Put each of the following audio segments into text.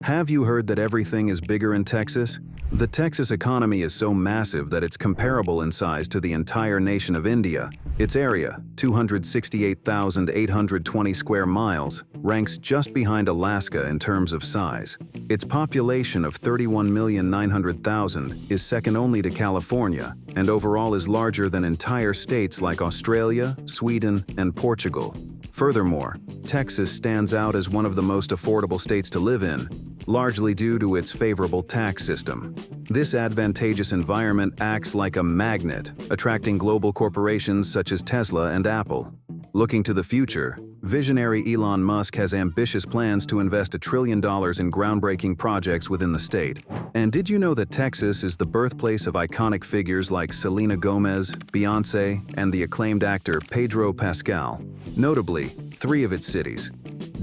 Have you heard that everything is bigger in Texas? The Texas economy is so massive that it's comparable in size to the entire nation of India. Its area, 268,820 square miles, ranks just behind Alaska in terms of size. Its population of 31,900,000 is second only to California, and overall is larger than entire states like Australia, Sweden, and Portugal. Furthermore, Texas stands out as one of the most affordable states to live in, largely due to its favorable tax system. This advantageous environment acts like a magnet, attracting global corporations such as Tesla and Apple. Looking to the future, visionary Elon Musk has ambitious plans to invest $1 trillion in groundbreaking projects within the state. And did you know that Texas is the birthplace of iconic figures like Selena Gomez, Beyoncé, and the acclaimed actor Pedro Pascal? Notably, 3 of its cities,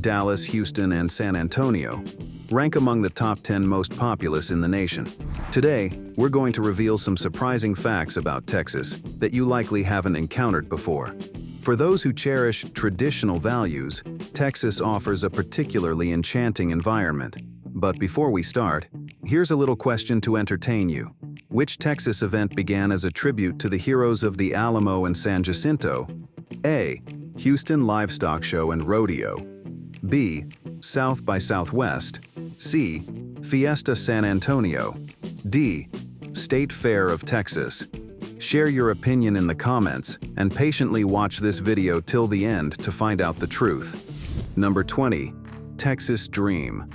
Dallas, Houston, and San Antonio, rank among the top 10 most populous in the nation. Today, we're going to reveal some surprising facts about Texas that you likely haven't encountered before. For those who cherish traditional values, Texas offers a particularly enchanting environment. But before we start, here's a little question to entertain you. Which Texas event began as a tribute to the heroes of the Alamo and San Jacinto? A. Houston Livestock Show and Rodeo. B. South by Southwest. C. Fiesta San Antonio. D. State Fair of Texas. Share your opinion in the comments and patiently watch this video till the end to find out the truth. Number 20. Texas Dream.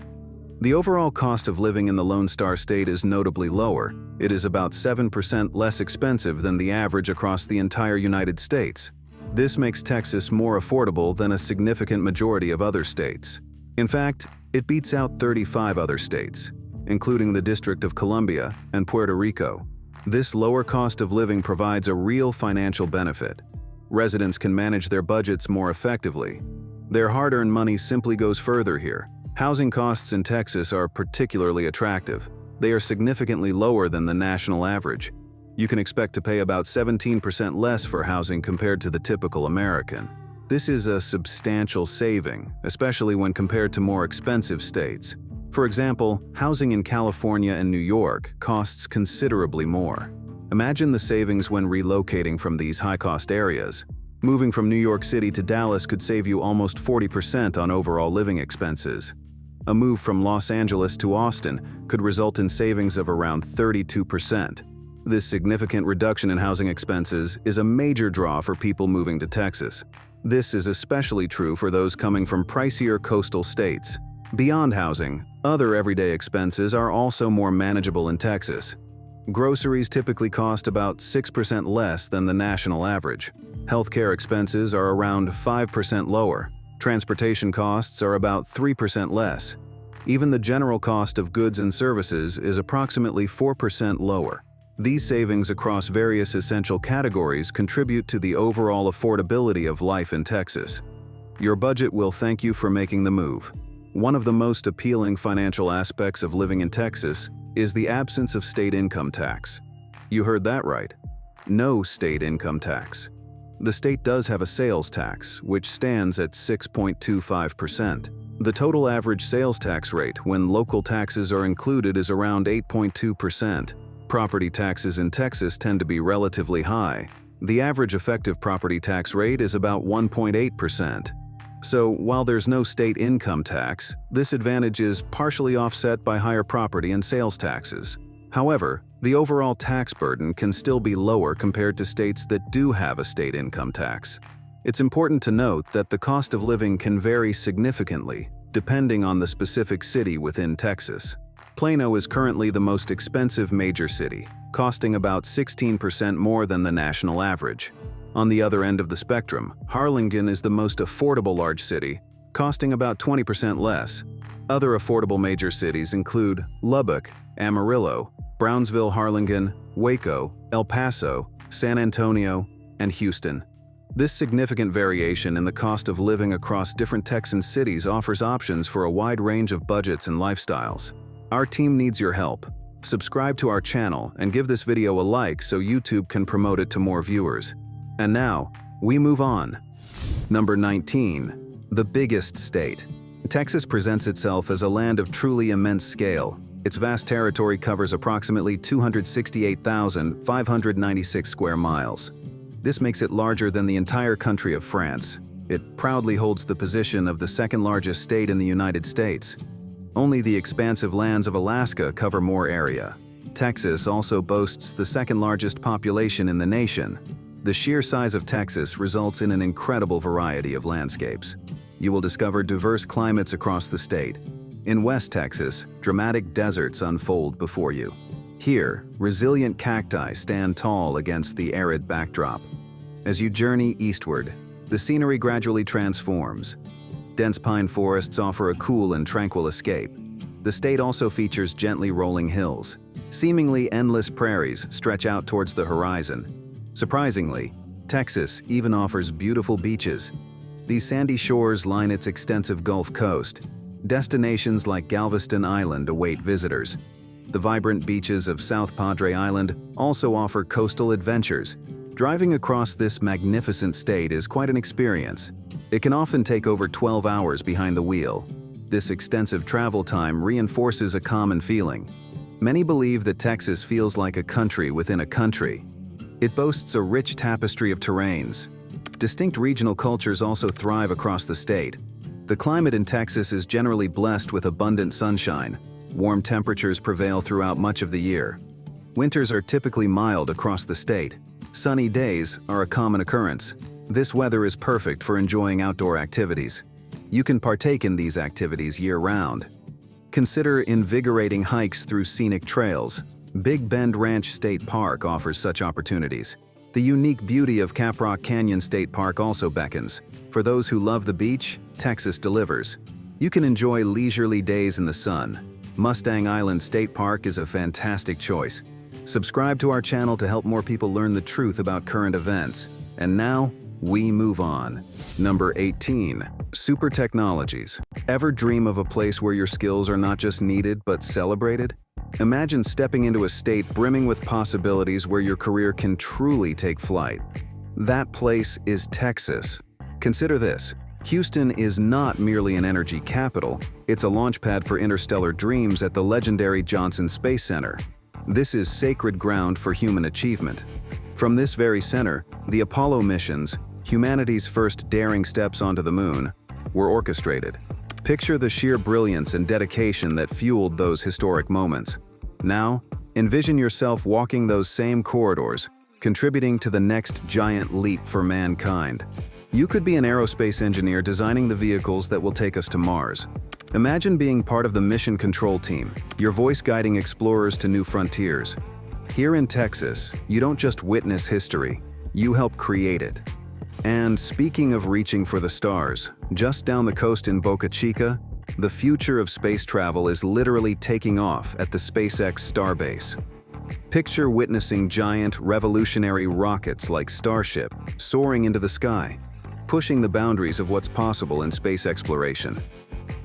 The overall cost of living in the Lone Star State is notably lower. It is about 7% less expensive than the average across the entire United States. This makes Texas more affordable than a significant majority of other states. In fact, it beats out 35 other states, including the District of Columbia and Puerto Rico. This lower cost of living provides a real financial benefit. Residents can manage their budgets more effectively. Their hard-earned money simply goes further here. Housing costs in Texas are particularly attractive. They are significantly lower than the national average. You can expect to pay about 17% less for housing compared to the typical American. This is a substantial saving, especially when compared to more expensive states. For example, housing in California and New York costs considerably more. Imagine the savings when relocating from these high-cost areas. Moving from New York City to Dallas could save you almost 40% on overall living expenses. A move from Los Angeles to Austin could result in savings of around 32%. This significant reduction in housing expenses is a major draw for people moving to Texas. This is especially true for those coming from pricier coastal states. Beyond housing, other everyday expenses are also more manageable in Texas. Groceries typically cost about 6% less than the national average. Healthcare expenses are around 5% lower. Transportation costs are about 3% less. Even the general cost of goods and services is approximately 4% lower. These savings across various essential categories contribute to the overall affordability of life in Texas. Your budget will thank you for making the move. One of the most appealing financial aspects of living in Texas is the absence of state income tax. You heard that right. No state income tax. The state does have a sales tax, which stands at 6.25%. The total average sales tax rate when local taxes are included is around 8.2%. Property taxes in Texas tend to be relatively high. The average effective property tax rate is about 1.8%. So, while there's no state income tax, this advantage is partially offset by higher property and sales taxes. However, the overall tax burden can still be lower compared to states that do have a state income tax. It's important to note that the cost of living can vary significantly, depending on the specific city within Texas. Plano is currently the most expensive major city, costing about 16% more than the national average. On the other end of the spectrum, Harlingen is the most affordable large city, costing about 20% less. Other affordable major cities include Lubbock, Amarillo, Brownsville, Harlingen, Waco, El Paso, San Antonio, and Houston. This significant variation in the cost of living across different Texan cities offers options for a wide range of budgets and lifestyles. Our team needs your help. Subscribe to our channel and give this video a like so YouTube can promote it to more viewers. And now, we move on. Number 19. The biggest state. Texas presents itself as a land of truly immense scale. Its vast territory covers approximately 268,596 square miles. This makes it larger than the entire country of France. It proudly holds the position of the second-largest state in the United States. Only the expansive lands of Alaska cover more area. Texas also boasts the second-largest population in the nation. The sheer size of Texas results in an incredible variety of landscapes. You will discover diverse climates across the state. In West Texas, dramatic deserts unfold before you. Here, resilient cacti stand tall against the arid backdrop. As you journey eastward, the scenery gradually transforms. Dense pine forests offer a cool and tranquil escape. The state also features gently rolling hills. Seemingly endless prairies stretch out towards the horizon. Surprisingly, Texas even offers beautiful beaches. These sandy shores line its extensive Gulf Coast. Destinations like Galveston Island await visitors. The vibrant beaches of South Padre Island also offer coastal adventures. Driving across this magnificent state is quite an experience. It can often take over 12 hours behind the wheel. This extensive travel time reinforces a common feeling. Many believe that Texas feels like a country within a country. It boasts a rich tapestry of terrains. Distinct regional cultures also thrive across the state. The climate in Texas is generally blessed with abundant sunshine. Warm temperatures prevail throughout much of the year. Winters are typically mild across the state. Sunny days are a common occurrence. This weather is perfect for enjoying outdoor activities. You can partake in these activities year-round. Consider invigorating hikes through scenic trails. Big Bend Ranch State Park offers such opportunities. The unique beauty of Caprock Canyon State Park also beckons. For those who love the beach, Texas delivers. You can enjoy leisurely days in the sun. Mustang Island State Park is a fantastic choice. Subscribe to our channel to help more people learn the truth about current events. And now, we move on. Number 18. Super technologies. Ever dream of a place where your skills are not just needed but celebrated? Imagine stepping into a state brimming with possibilities where your career can truly take flight. That place is Texas. Consider this. Houston is not merely an energy capital, it's a launchpad for interstellar dreams at the legendary Johnson Space Center. This is sacred ground for human achievement. From this very center, the Apollo missions, humanity's first daring steps onto the moon, were orchestrated. Picture the sheer brilliance and dedication that fueled those historic moments. Now, envision yourself walking those same corridors, contributing to the next giant leap for mankind. You could be an aerospace engineer designing the vehicles that will take us to Mars. Imagine being part of the mission control team, your voice guiding explorers to new frontiers. Here in Texas, you don't just witness history, you help create it. And speaking of reaching for the stars, just down the coast in Boca Chica, the future of space travel is literally taking off at the SpaceX Starbase. Picture witnessing giant, revolutionary rockets like Starship soaring into the sky, pushing the boundaries of what's possible in space exploration.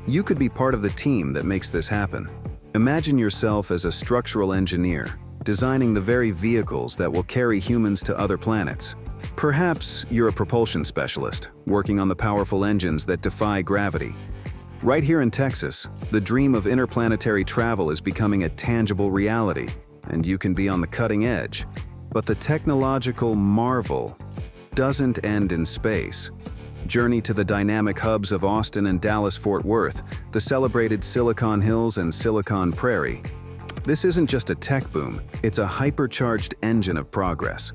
You could be part of the team that makes this happen. Imagine yourself as a structural engineer, designing the very vehicles that will carry humans to other planets. Perhaps you're a propulsion specialist, working on the powerful engines that defy gravity. Right here in Texas, the dream of interplanetary travel is becoming a tangible reality, and you can be on the cutting edge. But the technological marvel doesn't end in space. Journey to the dynamic hubs of Austin and Dallas-Fort Worth, the celebrated Silicon Hills and Silicon Prairie. This isn't just a tech boom, it's a hypercharged engine of progress.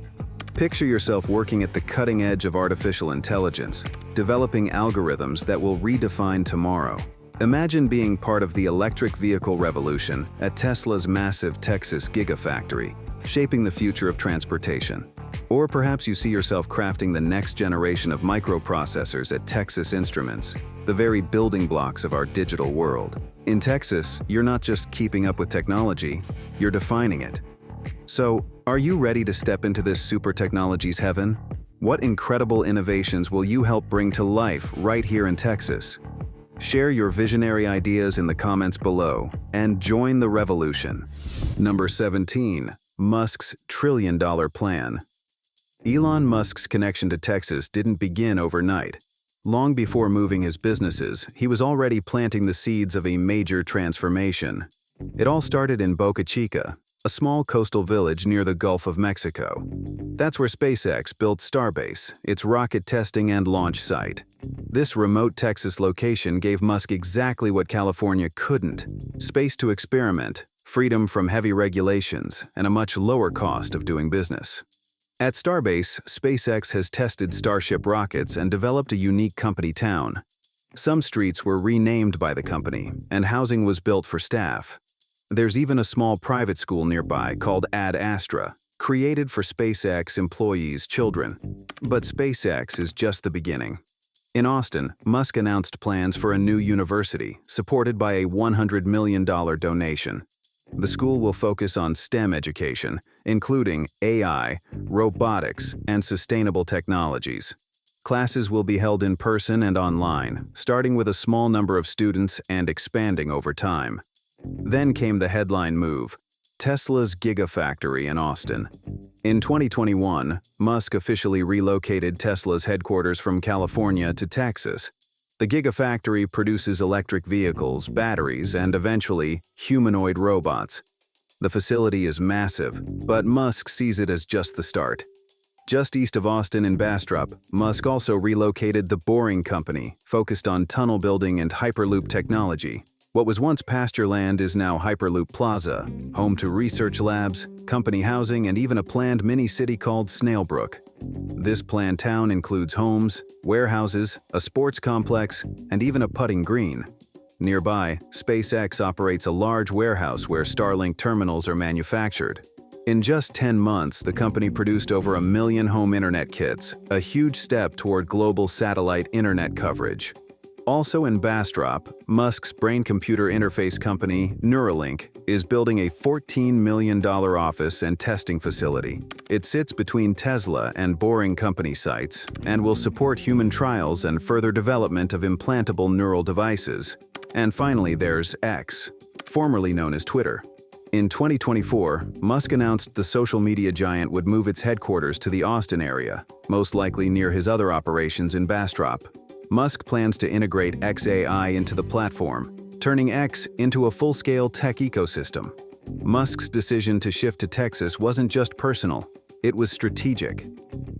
Picture yourself working at the cutting edge of artificial intelligence, developing algorithms that will redefine tomorrow. Imagine being part of the electric vehicle revolution at Tesla's massive Texas Gigafactory, shaping the future of transportation. Or perhaps you see yourself crafting the next generation of microprocessors at Texas Instruments, the very building blocks of our digital world. In Texas, you're not just keeping up with technology, you're defining it. So, are you ready to step into this super technology's heaven? What incredible innovations will you help bring to life right here in Texas? Share your visionary ideas in the comments below and join the revolution. Number 17. Musk's trillion-dollar plan. Elon Musk's connection to Texas didn't begin overnight. Long before moving his businesses, he was already planting the seeds of a major transformation. It all started in Boca Chica, a small coastal village near the Gulf of Mexico. That's where SpaceX built Starbase, its rocket testing and launch site. This remote Texas location gave Musk exactly what California couldn't: space to experiment, freedom from heavy regulations, and a much lower cost of doing business. At Starbase, SpaceX has tested Starship rockets and developed a unique company town. Some streets were renamed by the company, and housing was built for staff. There's even a small private school nearby called Ad Astra, created for SpaceX employees' children. But SpaceX is just the beginning. In Austin, Musk announced plans for a new university, supported by a $100 million donation. The school will focus on STEM education, including AI, robotics, and sustainable technologies. Classes will be held in person and online, starting with a small number of students and expanding over time. Then came the headline move: Tesla's Gigafactory in Austin. In 2021, Musk officially relocated Tesla's headquarters from California to Texas. The Gigafactory produces electric vehicles, batteries, and eventually, humanoid robots. The facility is massive, but Musk sees it as just the start. Just east of Austin in Bastrop, Musk also relocated the Boring Company, focused on tunnel building and Hyperloop technology. What was once pasture land is now Hyperloop Plaza, home to research labs, company housing, and even a planned mini-city called Snailbrook. This planned town includes homes, warehouses, a sports complex, and even a putting green. Nearby, SpaceX operates a large warehouse where Starlink terminals are manufactured. In just 10 months, the company produced over 1 million home internet kits, a huge step toward global satellite internet coverage. Also in Bastrop, Musk's brain-computer interface company, Neuralink, is building a $14 million office and testing facility. It sits between Tesla and Boring Company sites and will support human trials and further development of implantable neural devices. And finally, there's X, formerly known as Twitter. In 2024, Musk announced the social media giant would move its headquarters to the Austin area, most likely near his other operations in Bastrop. Musk plans to integrate XAI into the platform, turning X into a full-scale tech ecosystem. Musk's decision to shift to Texas wasn't just personal, it was strategic.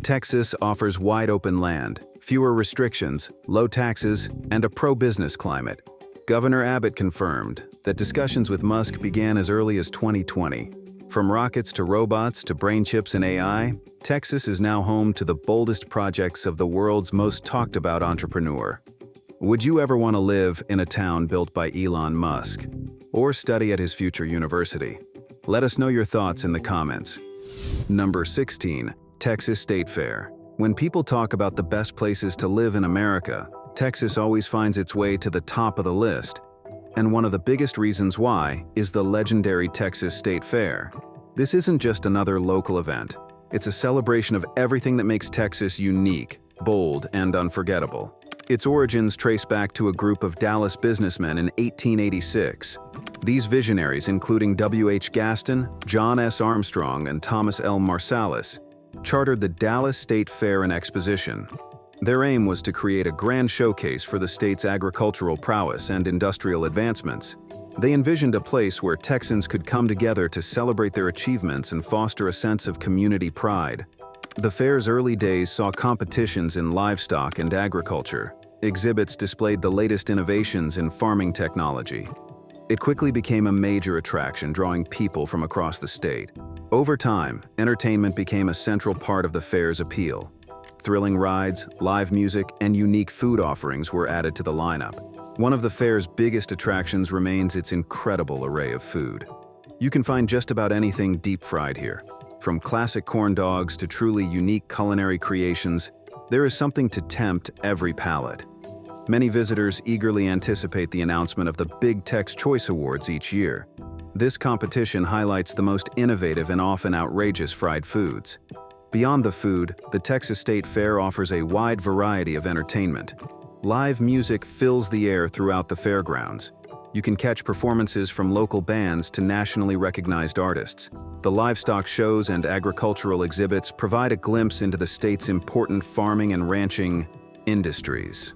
Texas offers wide-open land, fewer restrictions, low taxes, and a pro-business climate. Governor Abbott confirmed that discussions with Musk began as early as 2020. From rockets to robots to brain chips and AI, Texas is now home to the boldest projects of the world's most talked-about entrepreneur. Would you ever want to live in a town built by Elon Musk? Or study at his future university? Let us know your thoughts in the comments. Number 16. Texas State Fair. When people talk about the best places to live in America, Texas always finds its way to the top of the list. And one of the biggest reasons why is the legendary Texas State Fair. This isn't just another local event. It's a celebration of everything that makes Texas unique, bold, and unforgettable. Its origins trace back to a group of Dallas businessmen in 1886. These visionaries, including W.H. Gaston, John S. Armstrong, and Thomas L. Marsalis, chartered the Dallas State Fair and Exposition. Their aim was to create a grand showcase for the state's agricultural prowess and industrial advancements. They envisioned a place where Texans could come together to celebrate their achievements and foster a sense of community pride. The fair's early days saw competitions in livestock and agriculture. Exhibits displayed the latest innovations in farming technology. It quickly became a major attraction, drawing people from across the state. Over time, entertainment became a central part of the fair's appeal. Thrilling rides, live music, and unique food offerings were added to the lineup. One of the fair's biggest attractions remains its incredible array of food. You can find just about anything deep-fried here. From classic corn dogs to truly unique culinary creations, there is something to tempt every palate. Many visitors eagerly anticipate the announcement of the Big Tex Choice Awards each year. This competition highlights the most innovative and often outrageous fried foods. Beyond the food, the Texas State Fair offers a wide variety of entertainment. Live music fills the air throughout the fairgrounds. You can catch performances from local bands to nationally recognized artists. The livestock shows and agricultural exhibits provide a glimpse into the state's important farming and ranching industries.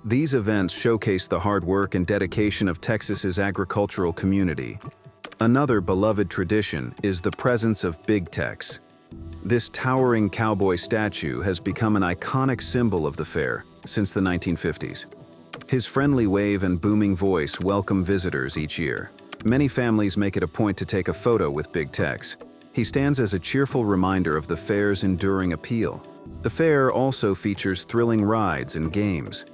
These events showcase the hard work and dedication of Texas's agricultural community. Another beloved tradition is the presence of Big Tex. This towering cowboy statue has become an iconic symbol of the fair since the 1950s. His friendly wave and booming voice welcome visitors each year. Many families make it a point to take a photo with Big Tex. He stands as a cheerful reminder of the fair's enduring appeal. The fair also features thrilling rides and games.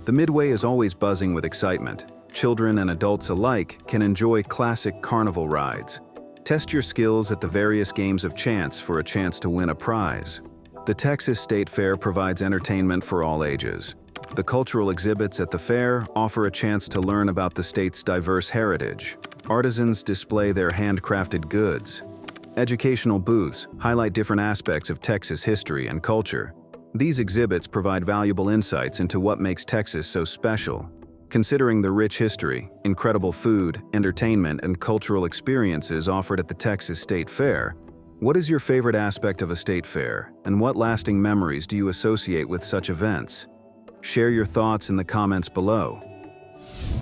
The Midway is always buzzing with excitement. Children and adults alike can enjoy classic carnival rides. Test your skills at the various games of chance for a chance to win a prize. The Texas State Fair provides entertainment for all ages. The cultural exhibits at the fair offer a chance to learn about the state's diverse heritage. Artisans display their handcrafted goods. Educational booths highlight different aspects of Texas history and culture. These exhibits provide valuable insights into what makes Texas so special. Considering the rich history, incredible food, entertainment, and cultural experiences offered at the Texas State Fair, what is your favorite aspect of a state fair, and what lasting memories do you associate with such events? Share your thoughts in the comments below.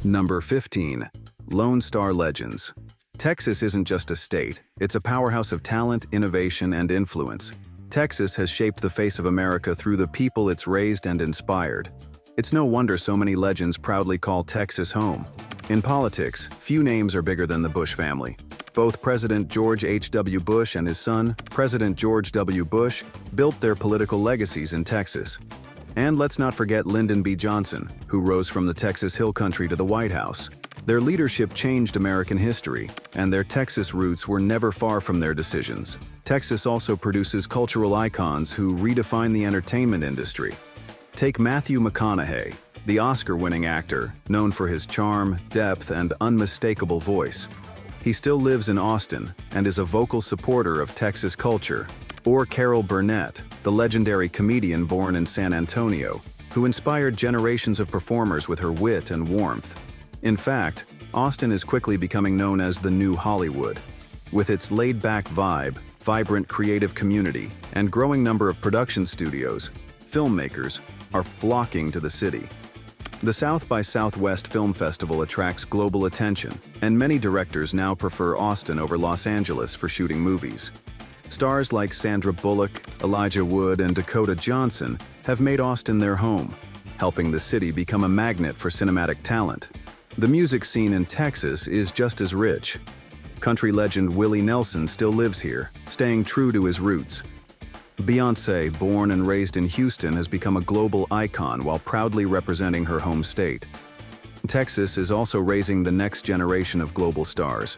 Number 15. Lone Star Legends. Texas isn't just a state, it's a powerhouse of talent, innovation, and influence. Texas has shaped the face of America through the people it's raised and inspired. It's no wonder so many legends proudly call Texas home. In politics, few names are bigger than the Bush family. Both President George H.W. Bush and his son, President George W. Bush, built their political legacies in Texas. And let's not forget Lyndon B. Johnson, who rose from the Texas Hill Country to the White House. Their leadership changed American history, and their Texas roots were never far from their decisions. Texas also produces cultural icons who redefine the entertainment industry. Take Matthew McConaughey, the Oscar-winning actor, known for his charm, depth, and unmistakable voice. He still lives in Austin and is a vocal supporter of Texas culture. Or Carol Burnett, the legendary comedian born in San Antonio, who inspired generations of performers with her wit and warmth. In fact, Austin is quickly becoming known as the new Hollywood. With its laid-back vibe, vibrant creative community, and growing number of production studios, filmmakers are flocking to the city. The South by Southwest Film Festival attracts global attention, and many directors now prefer Austin over Los Angeles for shooting movies. Stars like Sandra Bullock, Elijah Wood, and Dakota Johnson have made Austin their home, helping the city become a magnet for cinematic talent. The music scene in Texas is just as rich. Country legend Willie Nelson still lives here, staying true to his roots. Beyoncé, born and raised in Houston, has become a global icon while proudly representing her home state. Texas is also raising the next generation of global stars.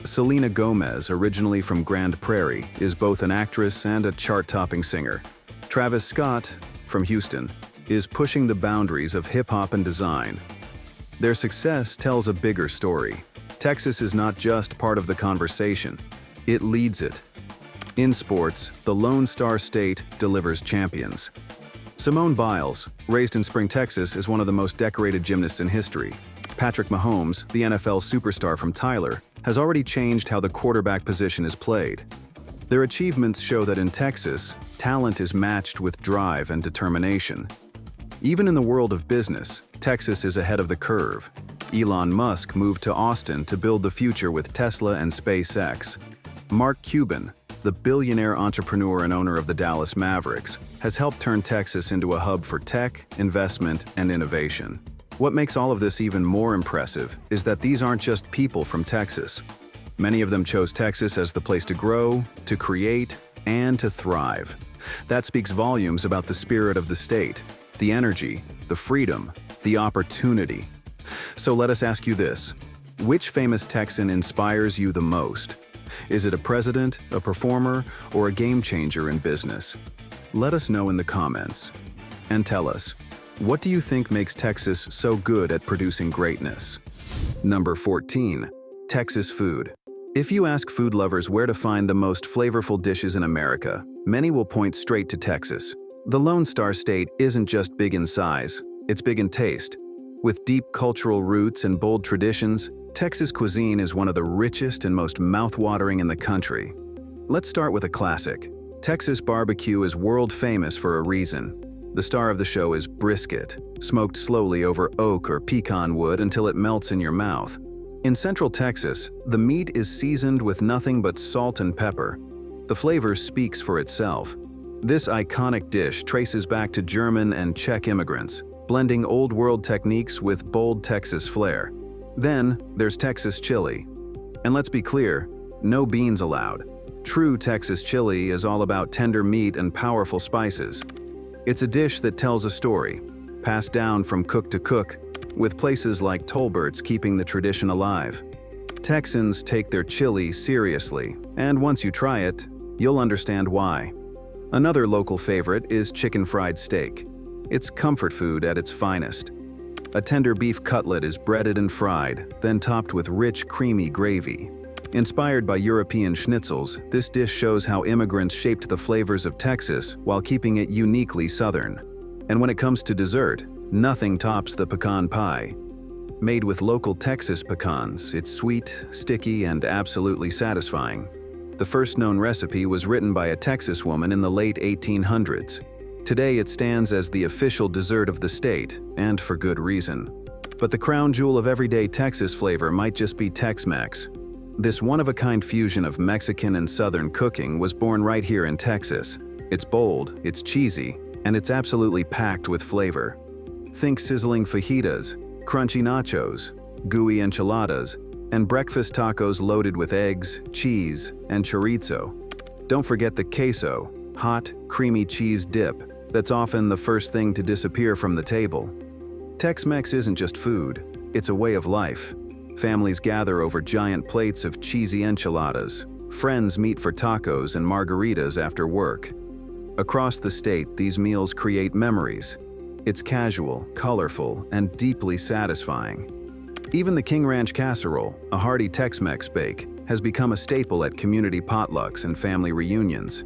Selena Gomez, originally from Grand Prairie, is both an actress and a chart-topping singer. Travis Scott, from Houston, is pushing the boundaries of hip-hop and design. Their success tells a bigger story. Texas is not just part of the conversation, it leads it. In sports, the Lone Star State delivers champions. Simone Biles, raised in Spring, Texas, is one of the most decorated gymnasts in history. Patrick Mahomes, the NFL superstar from Tyler, has already changed how the quarterback position is played. Their achievements show that in Texas, talent is matched with drive and determination. Even in the world of business, Texas is ahead of the curve. Elon Musk moved to Austin to build the future with Tesla and SpaceX. Mark Cuban, the billionaire entrepreneur and owner of the Dallas Mavericks, has helped turn Texas into a hub for tech, investment, and innovation. What makes all of this even more impressive is that these aren't just people from Texas. Many of them chose Texas as the place to grow, to create, and to thrive. That speaks volumes about the spirit of the state, the energy, the freedom, the opportunity. So let us ask you this: which famous Texan inspires you the most? Is it a president, a performer, or a game changer in business? Let us know in the comments. And tell us, what do you think makes Texas so good at producing greatness? Number 14. Texas food. If you ask food lovers where to find the most flavorful dishes in America, many will point straight to Texas. The Lone Star State isn't just big in size, it's big in taste. With deep cultural roots and bold traditions, Texas cuisine is one of the richest and most mouth-watering in the country. Let's start with a classic. Texas barbecue is world famous for a reason. The star of the show is brisket, smoked slowly over oak or pecan wood until it melts in your mouth. In Central Texas, the meat is seasoned with nothing but salt and pepper. The flavor speaks for itself. This iconic dish traces back to German and Czech immigrants, blending old-world techniques with bold Texas flair. Then, there's Texas chili. And let's be clear, no beans allowed. True Texas chili is all about tender meat and powerful spices. It's a dish that tells a story, passed down from cook to cook, with places like Tolbert's keeping the tradition alive. Texans take their chili seriously, and once you try it, you'll understand why. Another local favorite is chicken fried steak. It's comfort food at its finest. A tender beef cutlet is breaded and fried, then topped with rich, creamy gravy. Inspired by European schnitzels, this dish shows how immigrants shaped the flavors of Texas while keeping it uniquely Southern. And when it comes to dessert, nothing tops the pecan pie. Made with local Texas pecans, it's sweet, sticky, and absolutely satisfying. The first known recipe was written by a Texas woman in the late 1800s. Today it stands as the official dessert of the state, and for good reason. But the crown jewel of everyday Texas flavor might just be Tex-Mex. This one-of-a-kind fusion of Mexican and Southern cooking was born right here in Texas. It's bold, it's cheesy, and it's absolutely packed with flavor. Think sizzling fajitas, crunchy nachos, gooey enchiladas, and breakfast tacos loaded with eggs, cheese, and chorizo. Don't forget the queso, hot, creamy cheese dip that's often the first thing to disappear from the table. Tex-Mex isn't just food, it's a way of life. Families gather over giant plates of cheesy enchiladas. Friends meet for tacos and margaritas after work. Across the state, these meals create memories. It's casual, colorful, and deeply satisfying. Even the King Ranch casserole, a hearty Tex-Mex bake, has become a staple at community potlucks and family reunions.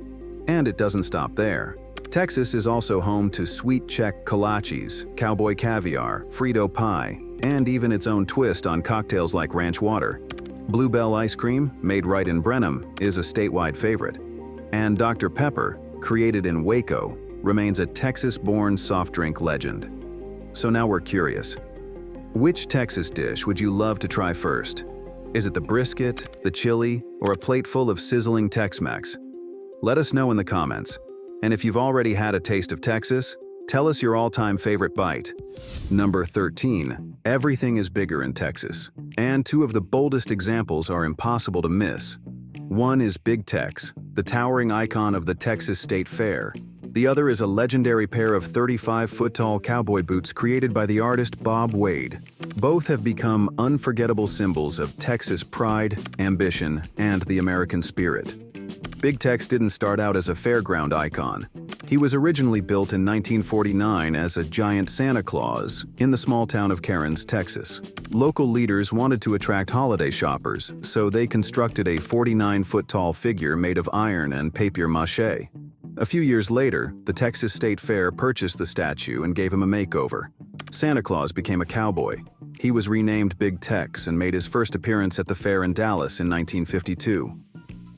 And it doesn't stop there. Texas is also home to sweet Czech kolaches, cowboy caviar, Frito pie, and even its own twist on cocktails like ranch water. Bluebell ice cream, made right in Brenham, is a statewide favorite. And Dr. Pepper, created in Waco, remains a Texas-born soft drink legend. So now we're curious. Which Texas dish would you love to try first? Is it the brisket, the chili, or a plate full of sizzling Tex-Mex? Let us know in the comments. And if you've already had a taste of Texas, tell us your all-time favorite bite. Number 13. Everything is bigger in Texas. And two of the boldest examples are impossible to miss. One is Big Tex, the towering icon of the Texas State Fair. The other is a legendary pair of 35-foot-tall cowboy boots created by the artist Bob Wade. Both have become unforgettable symbols of Texas pride, ambition, and the American spirit. Big Tex didn't start out as a fairground icon. He was originally built in 1949 as a giant Santa Claus in the small town of Cairns, Texas. Local leaders wanted to attract holiday shoppers, so they constructed a 49-foot-tall figure made of iron and papier-mâché. A few years later, the Texas State Fair purchased the statue and gave him a makeover. Santa Claus became a cowboy. He was renamed Big Tex and made his first appearance at the fair in Dallas in 1952.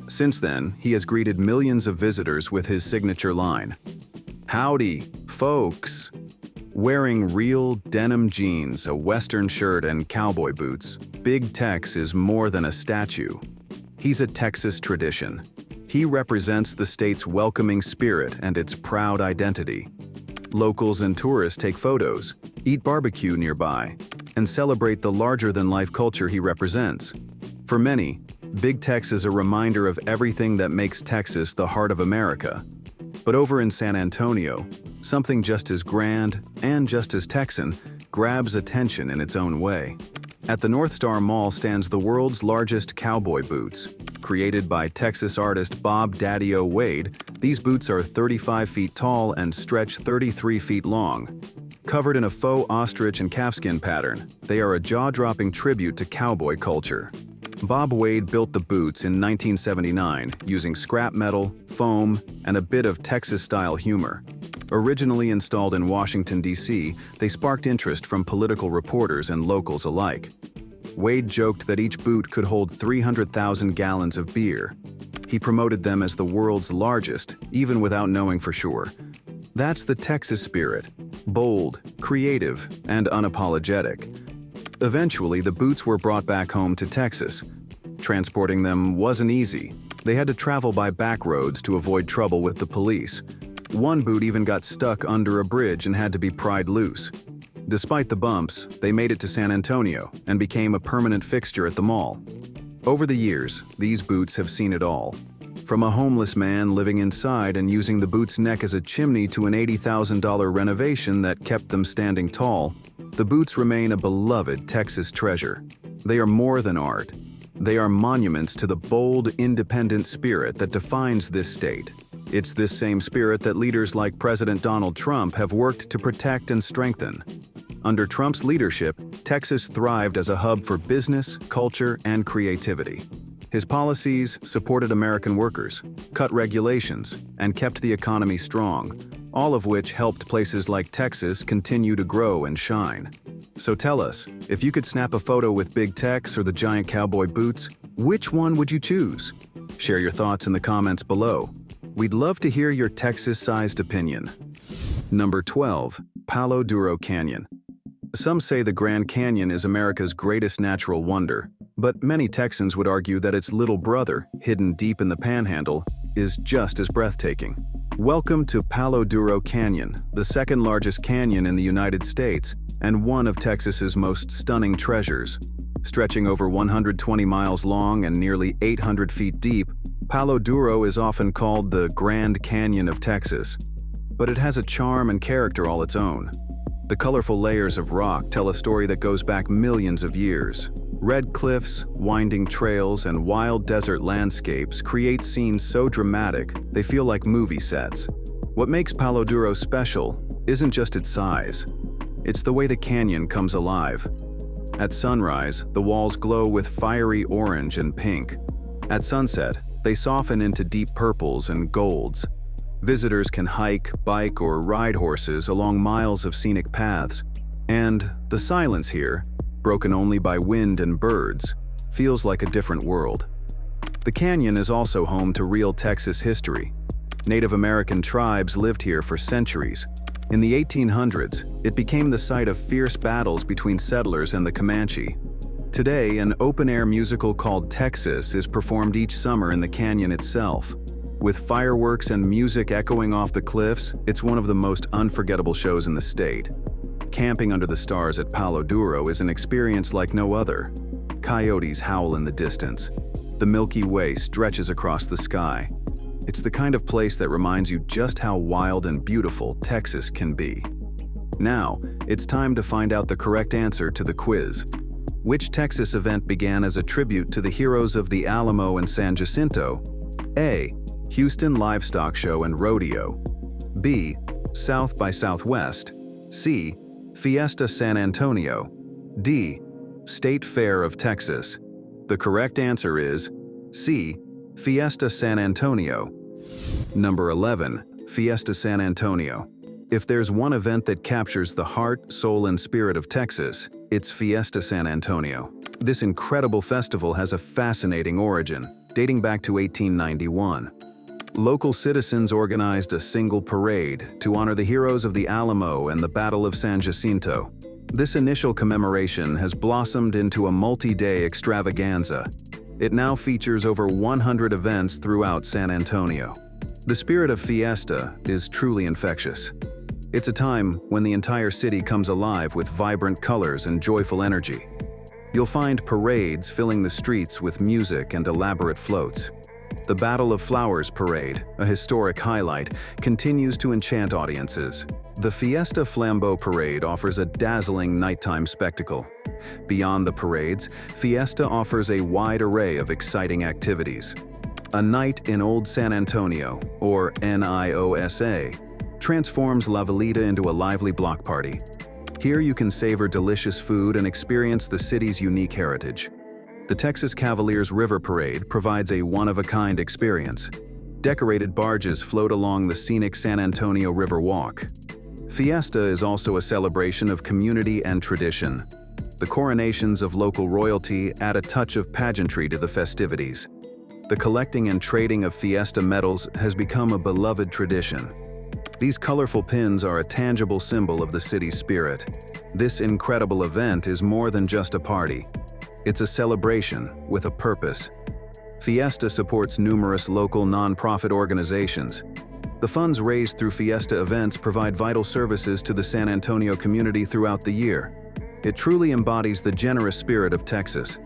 Since then, he has greeted millions of visitors with his signature line, "Howdy, folks!" Wearing real denim jeans, a Western shirt, and cowboy boots, Big Tex is more than a statue. He's a Texas tradition. He represents the state's welcoming spirit and its proud identity. Locals and tourists take photos, eat barbecue nearby, and celebrate the larger-than-life culture he represents. For many, Big Tex is a reminder of everything that makes Texas the heart of America. But over in San Antonio, something just as grand and just as Texan grabs attention in its own way. At the North Star Mall stands the world's largest cowboy boots. Created by Texas artist Bob "Daddy-O" Wade, these boots are 35 feet tall and stretch 33 feet long. Covered in a faux ostrich and calfskin pattern, they are a jaw-dropping tribute to cowboy culture. Bob Wade built the boots in 1979 using scrap metal, foam, and a bit of Texas-style humor. Originally installed in Washington, D.C., they sparked interest from political reporters and locals alike. Wade joked that each boot could hold 300,000 gallons of beer. He promoted them as the world's largest, even without knowing for sure. That's the Texas spirit, bold, creative, and unapologetic. Eventually, the boots were brought back home to Texas. Transporting them wasn't easy. They had to travel by back roads to avoid trouble with the police. One boot even got stuck under a bridge and had to be pried loose. Despite the bumps, they made it to San Antonio and became a permanent fixture at the mall. Over the years, these boots have seen it all. From a homeless man living inside and using the boot's neck as a chimney to an $80,000 renovation that kept them standing tall, the boots remain a beloved Texas treasure. They are more than art. They are monuments to the bold, independent spirit that defines this state. It's this same spirit that leaders like President Donald Trump have worked to protect and strengthen. Under Trump's leadership, Texas thrived as a hub for business, culture, and creativity. His policies supported American workers, cut regulations, and kept the economy strong, all of which helped places like Texas continue to grow and shine. So tell us, if you could snap a photo with Big Tex or the giant cowboy boots, which one would you choose? Share your thoughts in the comments below. We'd love to hear your Texas-sized opinion. Number 12. Palo Duro Canyon. Some say the Grand Canyon is America's greatest natural wonder, but many Texans would argue that its little brother, hidden deep in the Panhandle, is just as breathtaking. Welcome to Palo Duro Canyon, the second largest canyon in the United States and one of Texas's most stunning treasures. Stretching over 120 miles long and nearly 800 feet deep, Palo Duro is often called the Grand Canyon of Texas. But it has a charm and character all its own. The colorful layers of rock tell a story that goes back millions of years. Red cliffs, winding trails, and wild desert landscapes create scenes so dramatic they feel like movie sets. What makes Palo Duro special isn't just its size. It's the way the canyon comes alive. At sunrise, the walls glow with fiery orange and pink. At sunset, they soften into deep purples and golds. Visitors can hike, bike, or ride horses along miles of scenic paths. And the silence here, broken only by wind and birds, feels like a different world. The canyon is also home to real Texas history. Native American tribes lived here for centuries. In the 1800s, it became the site of fierce battles between settlers and the Comanche. Today, an open-air musical called Texas is performed each summer in the canyon itself. With fireworks and music echoing off the cliffs, it's one of the most unforgettable shows in the state. Camping under the stars at Palo Duro is an experience like no other. Coyotes howl in the distance. The Milky Way stretches across the sky. It's the kind of place that reminds you just how wild and beautiful Texas can be. Now, it's time to find out the correct answer to the quiz. Which Texas event began as a tribute to the heroes of the Alamo and San Jacinto? A. Houston Livestock Show and Rodeo. B. South by Southwest. C. Fiesta San Antonio. D. State Fair of Texas. The correct answer is C. Fiesta San Antonio. Number 11. Fiesta San Antonio. If there's one event that captures the heart, soul, and spirit of Texas, it's Fiesta San Antonio. This incredible festival has a fascinating origin, dating back to 1891. Local citizens organized a single parade to honor the heroes of the Alamo and the Battle of San Jacinto. This initial commemoration has blossomed into a multi-day extravaganza. It now features over 100 events throughout San Antonio. The spirit of Fiesta is truly infectious. It's a time when the entire city comes alive with vibrant colors and joyful energy. You'll find parades filling the streets with music and elaborate floats. The Battle of Flowers Parade, a historic highlight, continues to enchant audiences. The Fiesta Flambeau Parade offers a dazzling nighttime spectacle. Beyond the parades, Fiesta offers a wide array of exciting activities. A Night in Old San Antonio, or NIOSA, transforms La Velita into a lively block party. Here you can savor delicious food and experience the city's unique heritage. The Texas Cavaliers River Parade provides a one-of-a-kind experience. Decorated barges float along the scenic San Antonio River Walk. Fiesta is also a celebration of community and tradition. The coronations of local royalty add a touch of pageantry to the festivities. The collecting and trading of Fiesta medals has become a beloved tradition. These colorful pins are a tangible symbol of the city's spirit. This incredible event is more than just a party. It's a celebration with a purpose. Fiesta supports numerous local nonprofit organizations. The funds raised through Fiesta events provide vital services to the San Antonio community throughout the year. It truly embodies the generous spirit of Texas.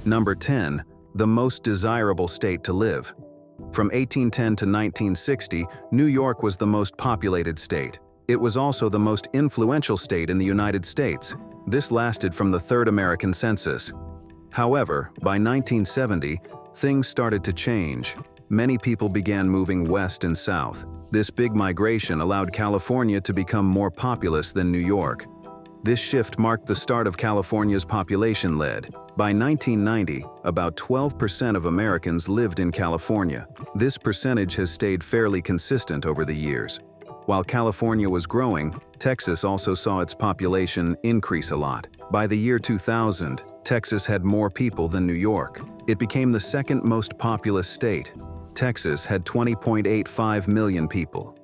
Number 10. The most desirable state to live. From 1810 to 1960, New York was the most populated state. It was also the most influential state in the United States. This lasted from the Third American Census. However, by 1970, things started to change. Many people began moving west and south. This big migration allowed California to become more populous than New York. This shift marked the start of California's population lead. By 1990, about 12% of Americans lived in California. This percentage has stayed fairly consistent over the years. While California was growing, Texas also saw its population increase a lot. By the year 2000, Texas had more people than New York. It became the second most populous state. Texas had 20.85 million people.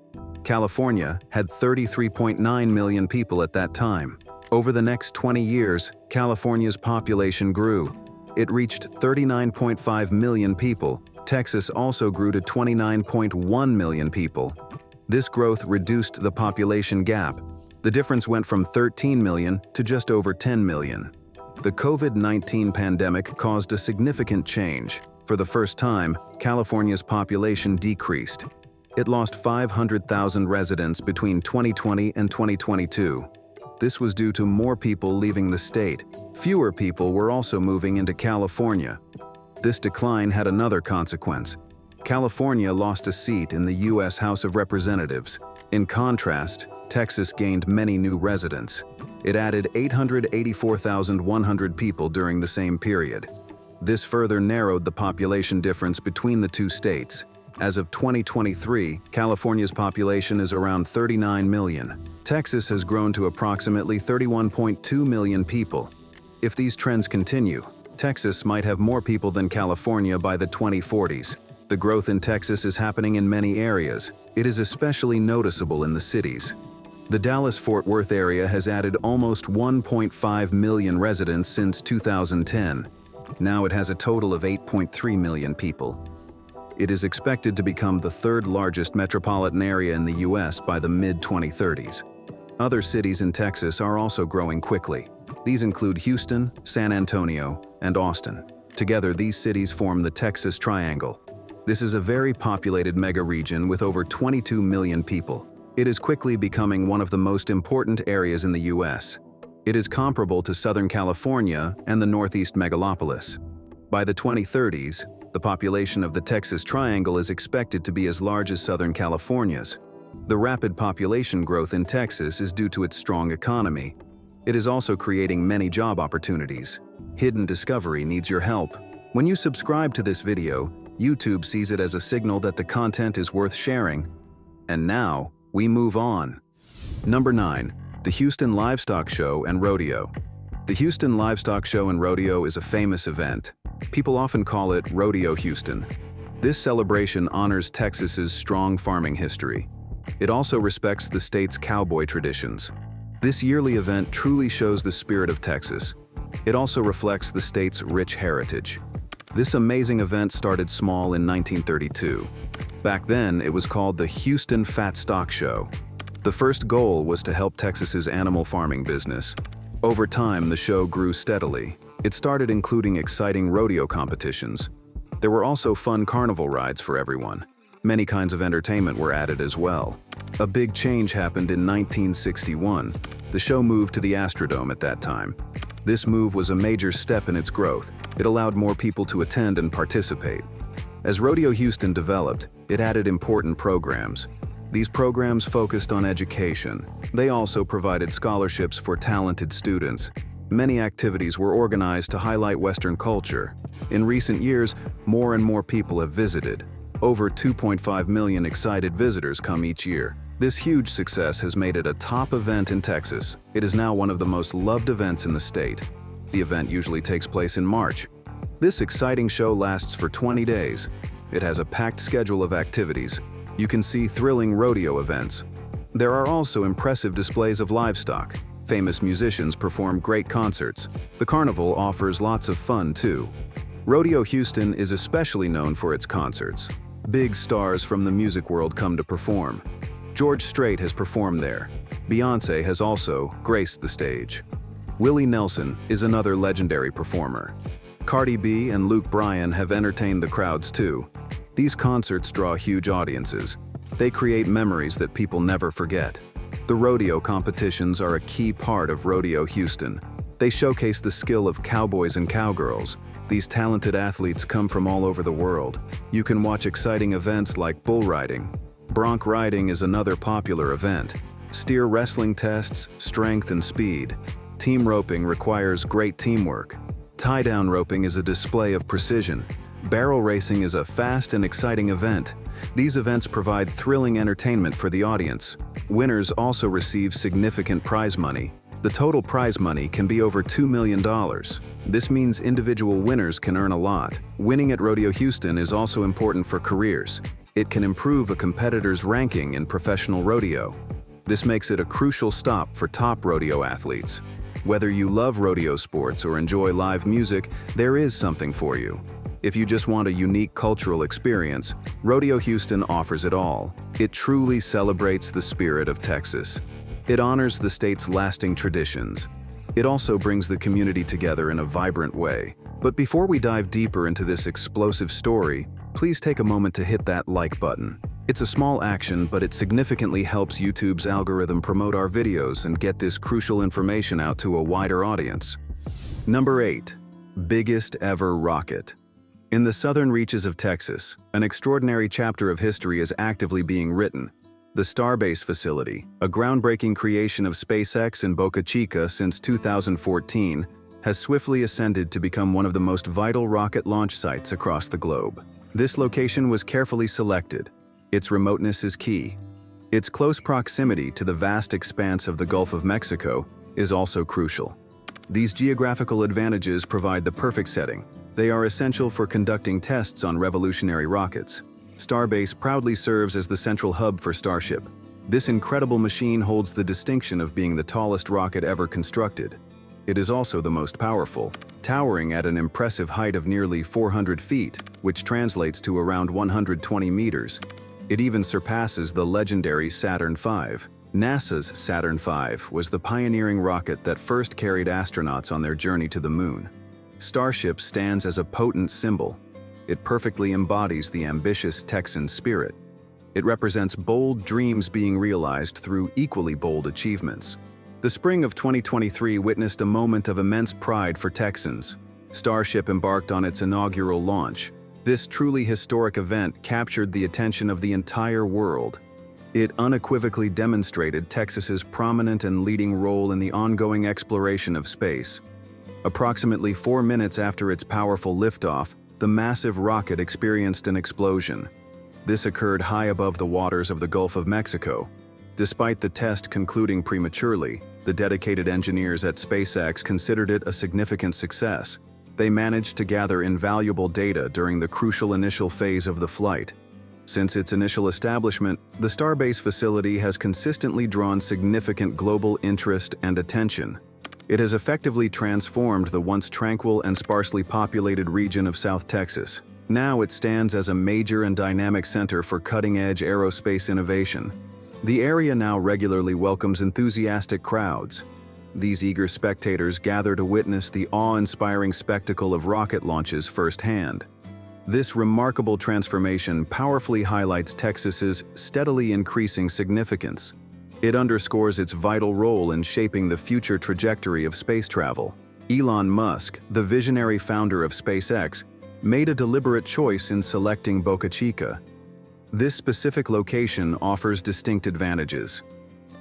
California had 33.9 million people at that time. Over the next 20 years, California's population grew. It reached 39.5 million people. Texas also grew to 29.1 million people. This growth reduced the population gap. The difference went from 13 million to just over 10 million. The COVID-19 pandemic caused a significant change. For the first time, California's population decreased. It lost 500,000 residents between 2020 and 2022. This was due to more people leaving the state. Fewer people were also moving into California. This decline had another consequence. California lost a seat in the U.S. House of Representatives. In contrast, Texas gained many new residents. It added 884,100 people during the same period. This further narrowed the population difference between the two states. As of 2023, California's population is around 39 million. Texas has grown to approximately 31.2 million people. If these trends continue, Texas might have more people than California by the 2040s. The growth in Texas is happening in many areas. It is especially noticeable in the cities. The Dallas-Fort Worth area has added almost 1.5 million residents since 2010. Now it has a total of 8.3 million people. It is expected to become the third largest metropolitan area in the U.S. by the mid-2030s. Other cities in Texas are also growing quickly. These include Houston, San Antonio, and Austin. Together, these cities form the Texas Triangle. This is a very populated mega-region with over 22 million people. It is quickly becoming one of the most important areas in the U.S. It is comparable to Southern California and the Northeast megalopolis. By the 2030s, the population of the Texas Triangle is expected to be as large as Southern California's. The rapid population growth in Texas is due to its strong economy. It is also creating many job opportunities. Hidden Discovery needs your help. When you subscribe to this video, YouTube sees it as a signal that the content is worth sharing. And now, we move on. Number 9. The Houston Livestock Show and Rodeo. The Houston Livestock Show and Rodeo is a famous event. People often call it Rodeo Houston. This celebration honors Texas's strong farming history. It also respects the state's cowboy traditions. This yearly event truly shows the spirit of Texas. It also reflects the state's rich heritage. This amazing event started small in 1932. Back then, it was called the Houston Fat Stock Show. The first goal was to help Texas's animal farming business. Over time, the show grew steadily. It started including exciting rodeo competitions. There were also fun carnival rides for everyone. Many kinds of entertainment were added as well. A big change happened in 1961. The show moved to the Astrodome at that time. This move was a major step in its growth. It allowed more people to attend and participate. As Rodeo Houston developed, it added important programs. These programs focused on education. They also provided scholarships for talented students. Many activities were organized to highlight Western culture. In recent years, more and more people have visited. Over 2.5 million excited visitors come each year. This huge success has made it a top event in Texas. It is now one of the most loved events in the state. The event usually takes place in March. This exciting show lasts for 20 days. It has a packed schedule of activities. You can see thrilling rodeo events, There are also impressive displays of livestock. Famous musicians perform great concerts. The carnival offers lots of fun too. Rodeo Houston is especially known for its concerts. Big stars from the music world come to perform. George Strait has performed there. Beyoncé has also graced the stage. Willie Nelson is another legendary performer. Cardi B and Luke Bryan have entertained the crowds too. These concerts draw huge audiences. They create memories that people never forget. The rodeo competitions are a key part of Rodeo Houston. They showcase the skill of cowboys and cowgirls. These talented athletes come from all over the world. You can watch exciting events like bull riding. Bronc riding is another popular event. Steer wrestling tests strength and speed. Team roping requires great teamwork. Tie-down roping is a display of precision. Barrel racing is a fast and exciting event. These events provide thrilling entertainment for the audience. Winners also receive significant prize money. The total prize money can be over $2 million. This means individual winners can earn a lot. Winning at Rodeo Houston is also important for careers. It can improve a competitor's ranking in professional rodeo. This makes it a crucial stop for top rodeo athletes. Whether you love rodeo sports or enjoy live music, there is something for you. If you just want a unique cultural experience, Rodeo Houston offers it all. It truly celebrates the spirit of Texas. It honors the state's lasting traditions. It also brings the community together in a vibrant way. But before we dive deeper into this explosive story, please take a moment to hit that like button. It's a small action, but it significantly helps YouTube's algorithm promote our videos and get this crucial information out to a wider audience. Number 8. Biggest ever rocket. In the southern reaches of Texas, an extraordinary chapter of history is actively being written. The Starbase facility, a groundbreaking creation of SpaceX in Boca Chica since 2014, has swiftly ascended to become one of the most vital rocket launch sites across the globe. This location was carefully selected. Its remoteness is key. Its close proximity to the vast expanse of the Gulf of Mexico is also crucial. These geographical advantages provide the perfect setting. They are essential for conducting tests on revolutionary rockets. Starbase proudly serves as the central hub for Starship. This incredible machine holds the distinction of being the tallest rocket ever constructed. It is also the most powerful, towering at an impressive height of nearly 400 feet, which translates to around 120 meters. It even surpasses the legendary Saturn V. NASA's Saturn V was the pioneering rocket that first carried astronauts on their journey to the moon. Starship stands as a potent symbol. It perfectly embodies the ambitious Texan spirit. It represents bold dreams being realized through equally bold achievements. The spring of 2023 witnessed a moment of immense pride for Texans. Starship embarked on its inaugural launch. This truly historic event captured the attention of the entire world. It unequivocally demonstrated Texas's prominent and leading role in the ongoing exploration of space. Approximately 4 minutes after its powerful liftoff, the massive rocket experienced an explosion. This occurred high above the waters of the Gulf of Mexico. Despite the test concluding prematurely, the dedicated engineers at SpaceX considered it a significant success. They managed to gather invaluable data during the crucial initial phase of the flight. Since its initial establishment, the Starbase facility has consistently drawn significant global interest and attention. It has effectively transformed the once tranquil and sparsely populated region of South Texas. Now it stands as a major and dynamic center for cutting-edge aerospace innovation. The area now regularly welcomes enthusiastic crowds. These eager spectators gather to witness the awe-inspiring spectacle of rocket launches firsthand. This remarkable transformation powerfully highlights Texas's steadily increasing significance. It underscores its vital role in shaping the future trajectory of space travel. Elon Musk, the visionary founder of SpaceX, made a deliberate choice in selecting Boca Chica. This specific location offers distinct advantages.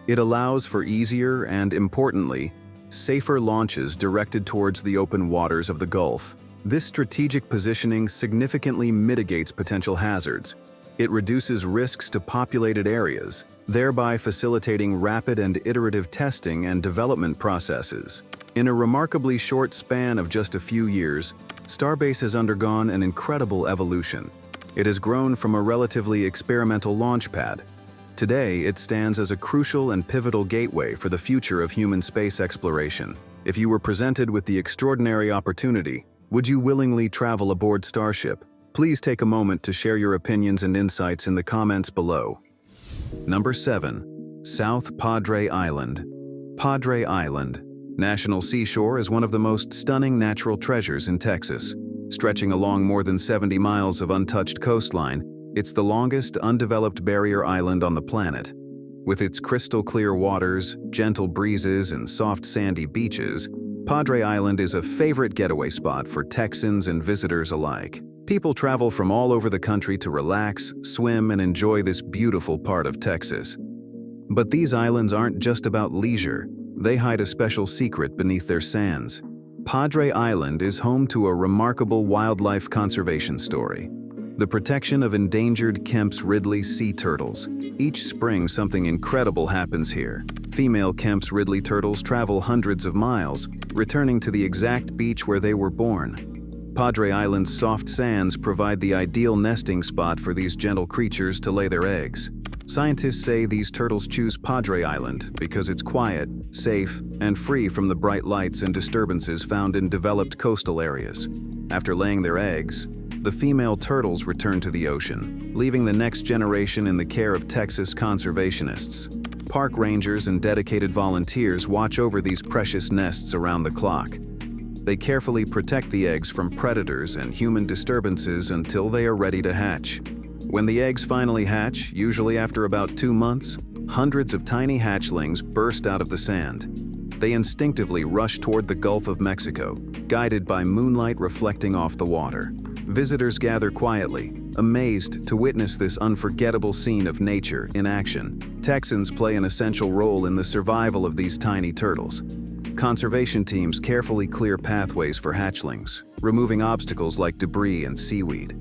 It allows for easier and, importantly, safer launches directed towards the open waters of the Gulf. This strategic positioning significantly mitigates potential hazards. It reduces risks to populated areas, thereby facilitating rapid and iterative testing and development processes. In a remarkably short span of just a few years, Starbase has undergone an incredible evolution. It has grown from a relatively experimental launch pad Today, it stands as a crucial and pivotal gateway for the future of human space exploration. If you were presented with the extraordinary opportunity, would you willingly travel aboard Starship? Please take a moment to share your opinions and insights in the comments below. Number 7. South Padre Island. Padre Island National Seashore is one of the most stunning natural treasures in Texas. Stretching along more than 70 miles of untouched coastline, it's the longest undeveloped barrier island on the planet. With its crystal-clear waters, gentle breezes, and soft sandy beaches, Padre Island is a favorite getaway spot for Texans and visitors alike. People travel from all over the country to relax, swim, and enjoy this beautiful part of Texas. But these islands aren't just about leisure. They hide a special secret beneath their sands. Padre Island is home to a remarkable wildlife conservation story. The protection of endangered Kemp's Ridley sea turtles. Each spring, something incredible happens here. Female Kemp's Ridley turtles travel hundreds of miles, returning to the exact beach where they were born. Padre Island's soft sands provide the ideal nesting spot for these gentle creatures to lay their eggs. Scientists say these turtles choose Padre Island because it's quiet, safe, and free from the bright lights and disturbances found in developed coastal areas. After laying their eggs, the female turtles return to the ocean, leaving the next generation in the care of Texas conservationists. Park rangers and dedicated volunteers watch over these precious nests around the clock. They carefully protect the eggs from predators and human disturbances until they are ready to hatch. When the eggs finally hatch, usually after about 2 months, hundreds of tiny hatchlings burst out of the sand. They instinctively rush toward the Gulf of Mexico, guided by moonlight reflecting off the water. Visitors gather quietly, amazed to witness this unforgettable scene of nature in action. Texans play an essential role in the survival of these tiny turtles. Conservation teams carefully clear pathways for hatchlings, removing obstacles like debris and seaweed.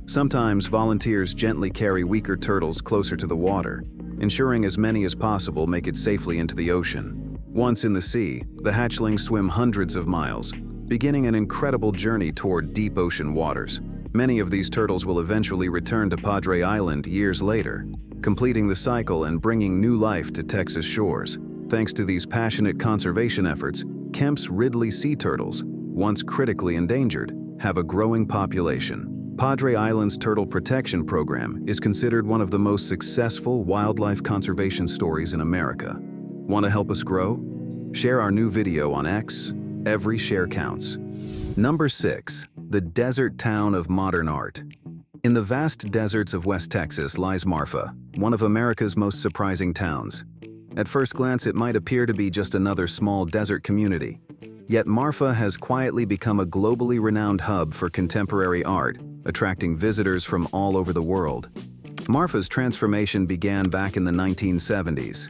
Sometimes volunteers gently carry weaker turtles closer to the water, ensuring as many as possible make it safely into the ocean. Once in the sea, the hatchlings swim hundreds of miles, beginning an incredible journey toward deep ocean waters. Many of these turtles will eventually return to Padre Island years later, completing the cycle and bringing new life to Texas shores. Thanks to these passionate conservation efforts, Kemp's Ridley sea turtles, once critically endangered, have a growing population. Padre Island's Turtle Protection Program is considered one of the most successful wildlife conservation stories in America. Want to help us grow? Share our new video on X. Every share counts. Number 6. The desert town of modern art. In the vast deserts of West Texas lies Marfa, one of America's most surprising towns. At first glance, it might appear to be just another small desert community. Yet Marfa has quietly become a globally renowned hub for contemporary art, attracting visitors from all over the world. Marfa's transformation began back in the 1970s.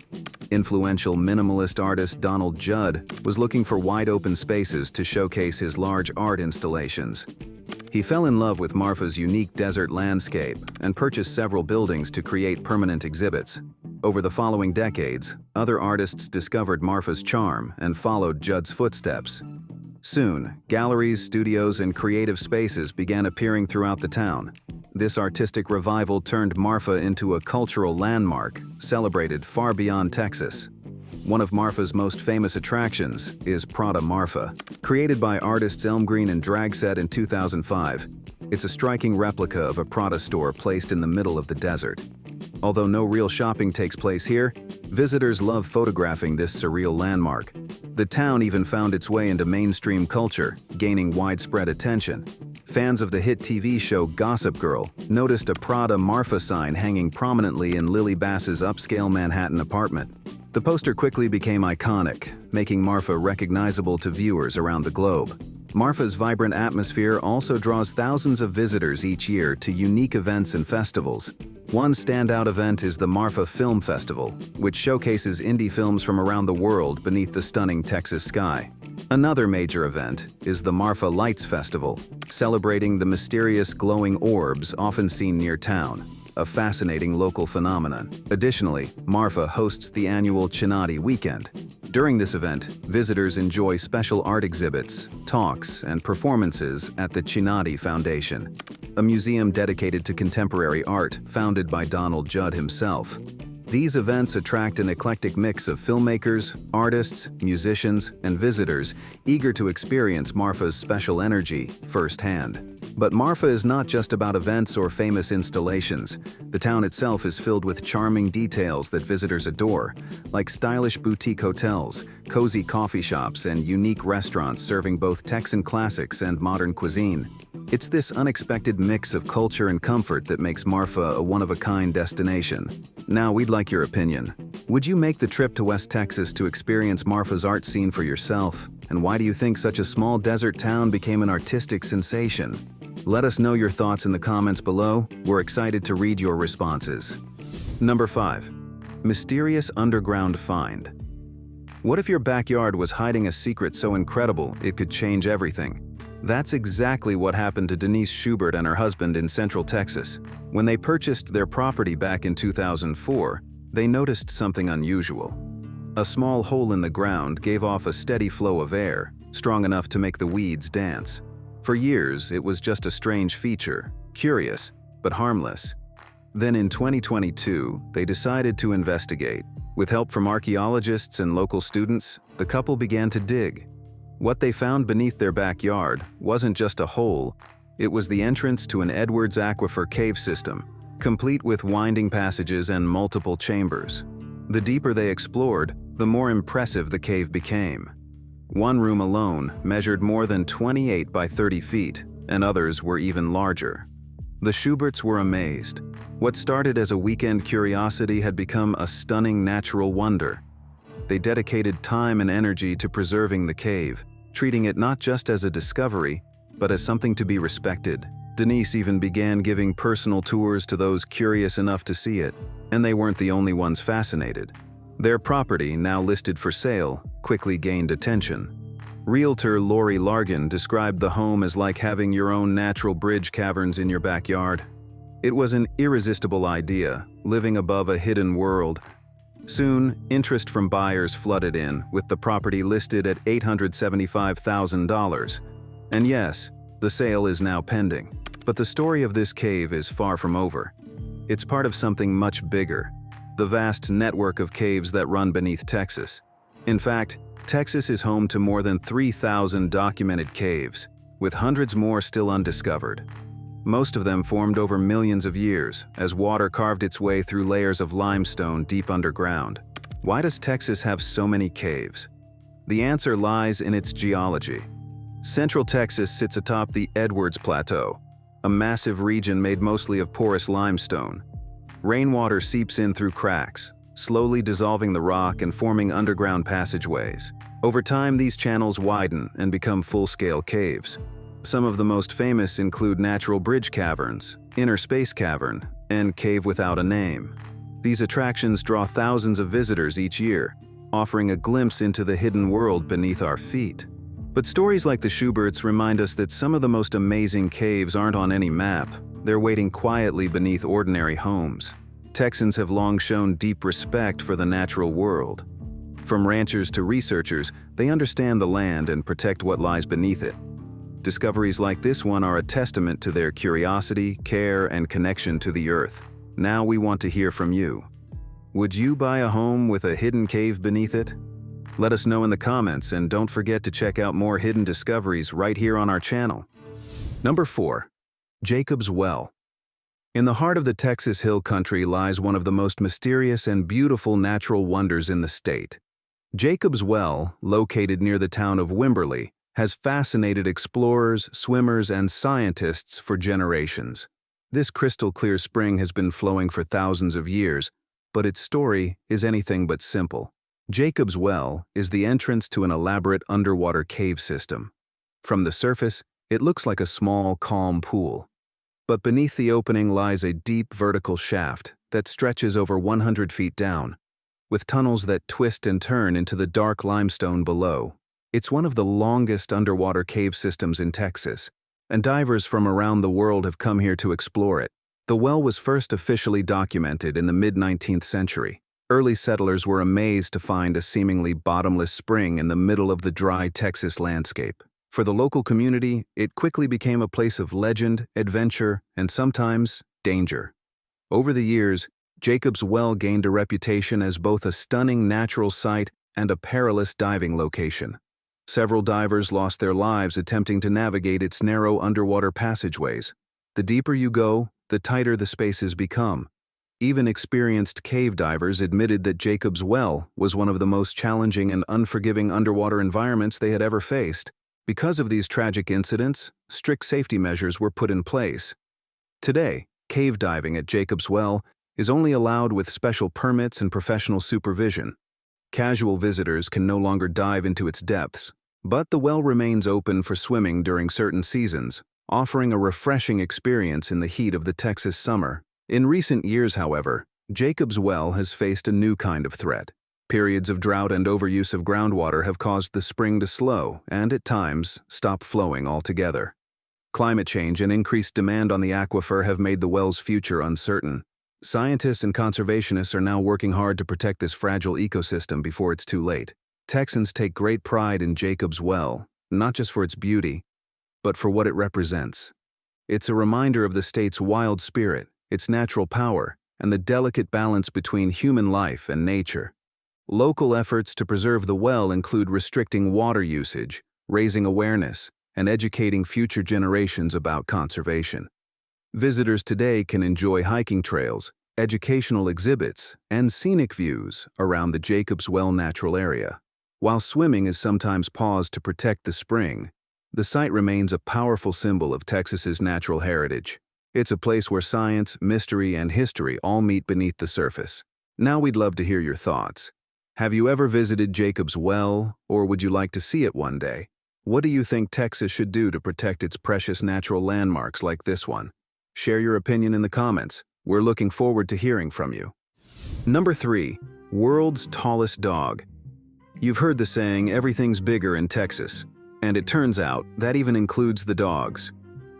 Influential minimalist artist Donald Judd was looking for wide-open spaces to showcase his large art installations. He fell in love with Marfa's unique desert landscape and purchased several buildings to create permanent exhibits. Over the following decades, other artists discovered Marfa's charm and followed Judd's footsteps. Soon, galleries, studios, and creative spaces began appearing throughout the town. This artistic revival turned Marfa into a cultural landmark, celebrated far beyond Texas. One of Marfa's most famous attractions is Prada Marfa. Created by artists Elmgreen and Dragset in 2005, it's a striking replica of a Prada store placed in the middle of the desert. Although no real shopping takes place here, visitors love photographing this surreal landmark. The town even found its way into mainstream culture, gaining widespread attention. Fans of the hit TV show Gossip Girl noticed a Prada Marfa sign hanging prominently in Lily Bass's upscale Manhattan apartment. The poster quickly became iconic, making Marfa recognizable to viewers around the globe. Marfa's vibrant atmosphere also draws thousands of visitors each year to unique events and festivals. One standout event is the Marfa Film Festival, which showcases indie films from around the world beneath the stunning Texas sky. Another major event is the Marfa Lights Festival, celebrating the mysterious glowing orbs often seen near town, a fascinating local phenomenon. Additionally, Marfa hosts the annual Chinati Weekend. During this event, visitors enjoy special art exhibits, talks, and performances at the Chinati Foundation, a museum dedicated to contemporary art founded by Donald Judd himself. These events attract an eclectic mix of filmmakers, artists, musicians, and visitors eager to experience Marfa's special energy firsthand. But Marfa is not just about events or famous installations. The town itself is filled with charming details that visitors adore, like stylish boutique hotels, cozy coffee shops, and unique restaurants serving both Texan classics and modern cuisine. It's this unexpected mix of culture and comfort that makes Marfa a one-of-a-kind destination. Now, we'd like your opinion. Would you make the trip to West Texas to experience Marfa's art scene for yourself? And why do you think such a small desert town became an artistic sensation? Let us know your thoughts in the comments below. We're excited to read your responses. Number 5. Mysterious underground find. What if your backyard was hiding a secret so incredible it could change everything? That's exactly what happened to Denise Schubert and her husband in Central Texas. When they purchased their property back in 2004, they noticed something unusual. A small hole in the ground gave off a steady flow of air, strong enough to make the weeds dance. For years, it was just a strange feature, curious, but harmless. Then in 2022, they decided to investigate. With help from archaeologists and local students, the couple began to dig. What they found beneath their backyard wasn't just a hole, it was the entrance to an Edwards Aquifer cave system, complete with winding passages and multiple chambers. The deeper they explored, the more impressive the cave became. One room alone measured more than 28 by 30 feet, and others were even larger. The Schuberts were amazed. What started as a weekend curiosity had become a stunning natural wonder. They dedicated time and energy to preserving the cave, treating it not just as a discovery, but as something to be respected. Denise even began giving personal tours to those curious enough to see it, and they weren't the only ones fascinated. Their property, now listed for sale, quickly gained attention. Realtor Lori Largan described the home as like having your own natural bridge caverns in your backyard. It was an irresistible idea, living above a hidden world. Soon, interest from buyers flooded in, with the property listed at $875,000. And yes, the sale is now pending. But the story of this cave is far from over. It's part of something much bigger, the vast network of caves that run beneath Texas. In fact, Texas is home to more than 3,000 documented caves, with hundreds more still undiscovered. Most of them formed over millions of years, as water carved its way through layers of limestone deep underground. Why does Texas have so many caves? The answer lies in its geology. Central Texas sits atop the Edwards Plateau, a massive region made mostly of porous limestone. Rainwater seeps in through cracks, slowly dissolving the rock and forming underground passageways. Over time, these channels widen and become full-scale caves. Some of the most famous include Natural Bridge Caverns, Inner Space Cavern, and Cave Without a Name. These attractions draw thousands of visitors each year, offering a glimpse into the hidden world beneath our feet. But stories like the Schuberts remind us that some of the most amazing caves aren't on any map. They're waiting quietly beneath ordinary homes. Texans have long shown deep respect for the natural world. From ranchers to researchers, they understand the land and protect what lies beneath it. Discoveries like this one are a testament to their curiosity, care, and connection to the earth. Now we want to hear from you. Would you buy a home with a hidden cave beneath it? Let us know in the comments, and don't forget to check out more hidden discoveries right here on our channel. Number 4. Jacob's Well. In the heart of the Texas Hill Country lies one of the most mysterious and beautiful natural wonders in the state. Jacob's Well, located near the town of Wimberley, has fascinated explorers, swimmers, and scientists for generations. This crystal-clear spring has been flowing for thousands of years, but its story is anything but simple. Jacob's Well is the entrance to an elaborate underwater cave system. From the surface, it looks like a small, calm pool. But beneath the opening lies a deep vertical shaft that stretches over 100 feet down, with tunnels that twist and turn into the dark limestone below. It's one of the longest underwater cave systems in Texas, and divers from around the world have come here to explore it. The well was first officially documented in the mid-19th century. Early settlers were amazed to find a seemingly bottomless spring in the middle of the dry Texas landscape. For the local community, it quickly became a place of legend, adventure, and sometimes danger. Over the years, Jacob's Well gained a reputation as both a stunning natural sight and a perilous diving location. Several divers lost their lives attempting to navigate its narrow underwater passageways. The deeper you go, the tighter the spaces become. Even experienced cave divers admitted that Jacob's Well was one of the most challenging and unforgiving underwater environments they had ever faced. Because of these tragic incidents, strict safety measures were put in place. Today, cave diving at Jacob's Well is only allowed with special permits and professional supervision. Casual visitors can no longer dive into its depths, but the well remains open for swimming during certain seasons, offering a refreshing experience in the heat of the Texas summer. In recent years, however, Jacob's Well has faced a new kind of threat. Periods of drought and overuse of groundwater have caused the spring to slow and, at times, stop flowing altogether. Climate change and increased demand on the aquifer have made the well's future uncertain. Scientists and conservationists are now working hard to protect this fragile ecosystem before it's too late. Texans take great pride in Jacob's Well, not just for its beauty, but for what it represents. It's a reminder of the state's wild spirit, its natural power, and the delicate balance between human life and nature. Local efforts to preserve the well include restricting water usage, raising awareness, and educating future generations about conservation. Visitors today can enjoy hiking trails, educational exhibits, and scenic views around the Jacob's Well natural area. While swimming is sometimes paused to protect the spring, the site remains a powerful symbol of Texas's natural heritage. It's a place where science, mystery, and history all meet beneath the surface. Now we'd love to hear your thoughts. Have you ever visited Jacob's Well, or would you like to see it one day? What do you think Texas should do to protect its precious natural landmarks like this one? Share your opinion in the comments. We're looking forward to hearing from you. Number 3. World's tallest dog. You've heard the saying, everything's bigger in Texas. And it turns out that even includes the dogs.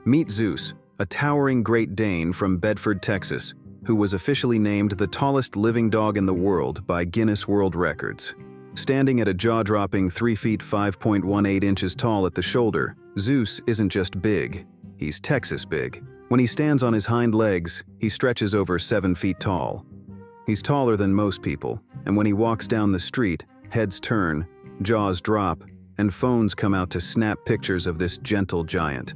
Meet Zeus, a towering Great Dane from Bedford, Texas, who was officially named the tallest living dog in the world by Guinness World Records. Standing at a jaw-dropping 3 feet 5.18 inches tall at the shoulder, Zeus isn't just big, he's Texas big. When he stands on his hind legs, he stretches over 7 feet tall. He's taller than most people, and when he walks down the street, heads turn, jaws drop, and phones come out to snap pictures of this gentle giant.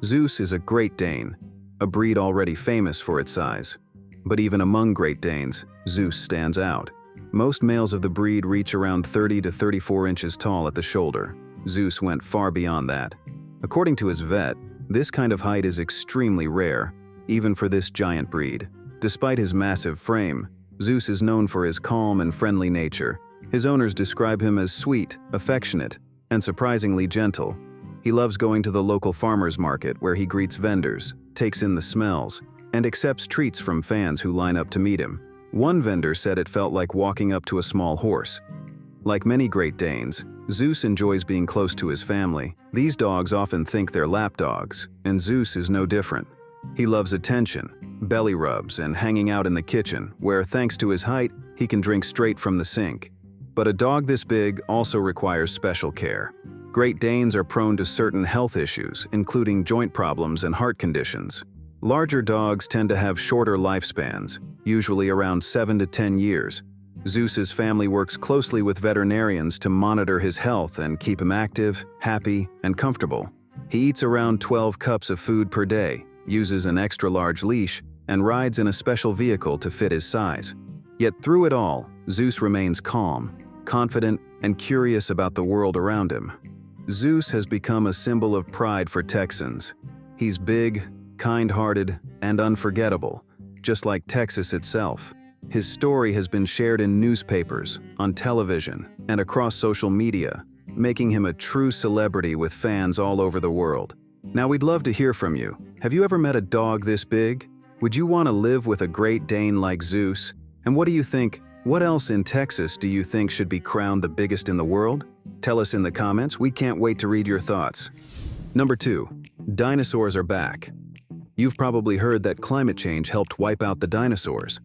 Zeus is a Great Dane, a breed already famous for its size. But even among Great Danes, Zeus stands out. Most males of the breed reach around 30 to 34 inches tall at the shoulder. Zeus went far beyond that. According to his vet, this kind of height is extremely rare, even for this giant breed. Despite his massive frame, Zeus is known for his calm and friendly nature. His owners describe him as sweet, affectionate, and surprisingly gentle. He loves going to the local farmers market where he greets vendors, takes in the smells, and accepts treats from fans who line up to meet him. One vendor said it felt like walking up to a small horse. Like many Great Danes, Zeus enjoys being close to his family. These dogs often think they're lap dogs, and Zeus is no different. He loves attention, belly rubs, and hanging out in the kitchen, where, thanks to his height, he can drink straight from the sink. But a dog this big also requires special care. Great Danes are prone to certain health issues, including joint problems and heart conditions. Larger dogs tend to have shorter lifespans, usually around 7 to 10 years. Zeus's family works closely with veterinarians to monitor his health and keep him active, happy, and comfortable. He eats around 12 cups of food per day, uses an extra-large leash, and rides in a special vehicle to fit his size. Yet through it all, Zeus remains calm, confident, and curious about the world around him. Zeus has become a symbol of pride for Texans. He's big, kind-hearted, and unforgettable, just like Texas itself. His story has been shared in newspapers, on television, and across social media, making him a true celebrity with fans all over the world. Now we'd love to hear from you. Have you ever met a dog this big? Would you want to live with a Great Dane like Zeus? And what do you think? What else in Texas do you think should be crowned the biggest in the world? Tell us in the comments. We can't wait to read your thoughts. Number 2. Dinosaurs are back. You've probably heard that climate change helped wipe out the dinosaurs.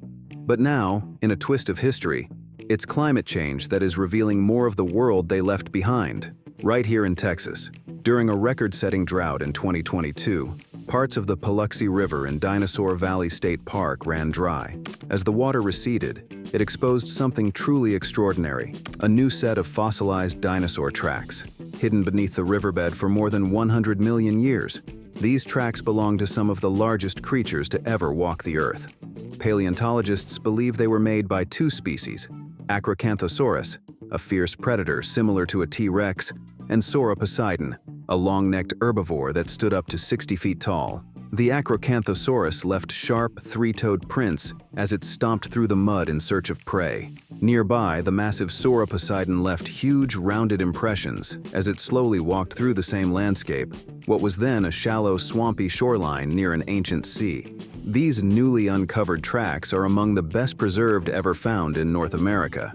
But now, in a twist of history, it's climate change that is revealing more of the world they left behind, right here in Texas. During a record-setting drought in 2022, Parts of the Paluxy River in Dinosaur Valley State Park ran dry. As the water receded, it exposed something truly extraordinary, a new set of fossilized dinosaur tracks, hidden beneath the riverbed for more than 100 million years. These tracks belong to some of the largest creatures to ever walk the earth. Paleontologists believe they were made by two species, Acrocanthosaurus, a fierce predator similar to a T-Rex, and Sauroposeidon, a long-necked herbivore that stood up to 60 feet tall. The Acrocanthosaurus left sharp, three-toed prints as it stomped through the mud in search of prey. Nearby, the massive Sauroposeidon left huge, rounded impressions as it slowly walked through the same landscape, what was then a shallow, swampy shoreline near an ancient sea. These newly uncovered tracks are among the best preserved ever found in North America.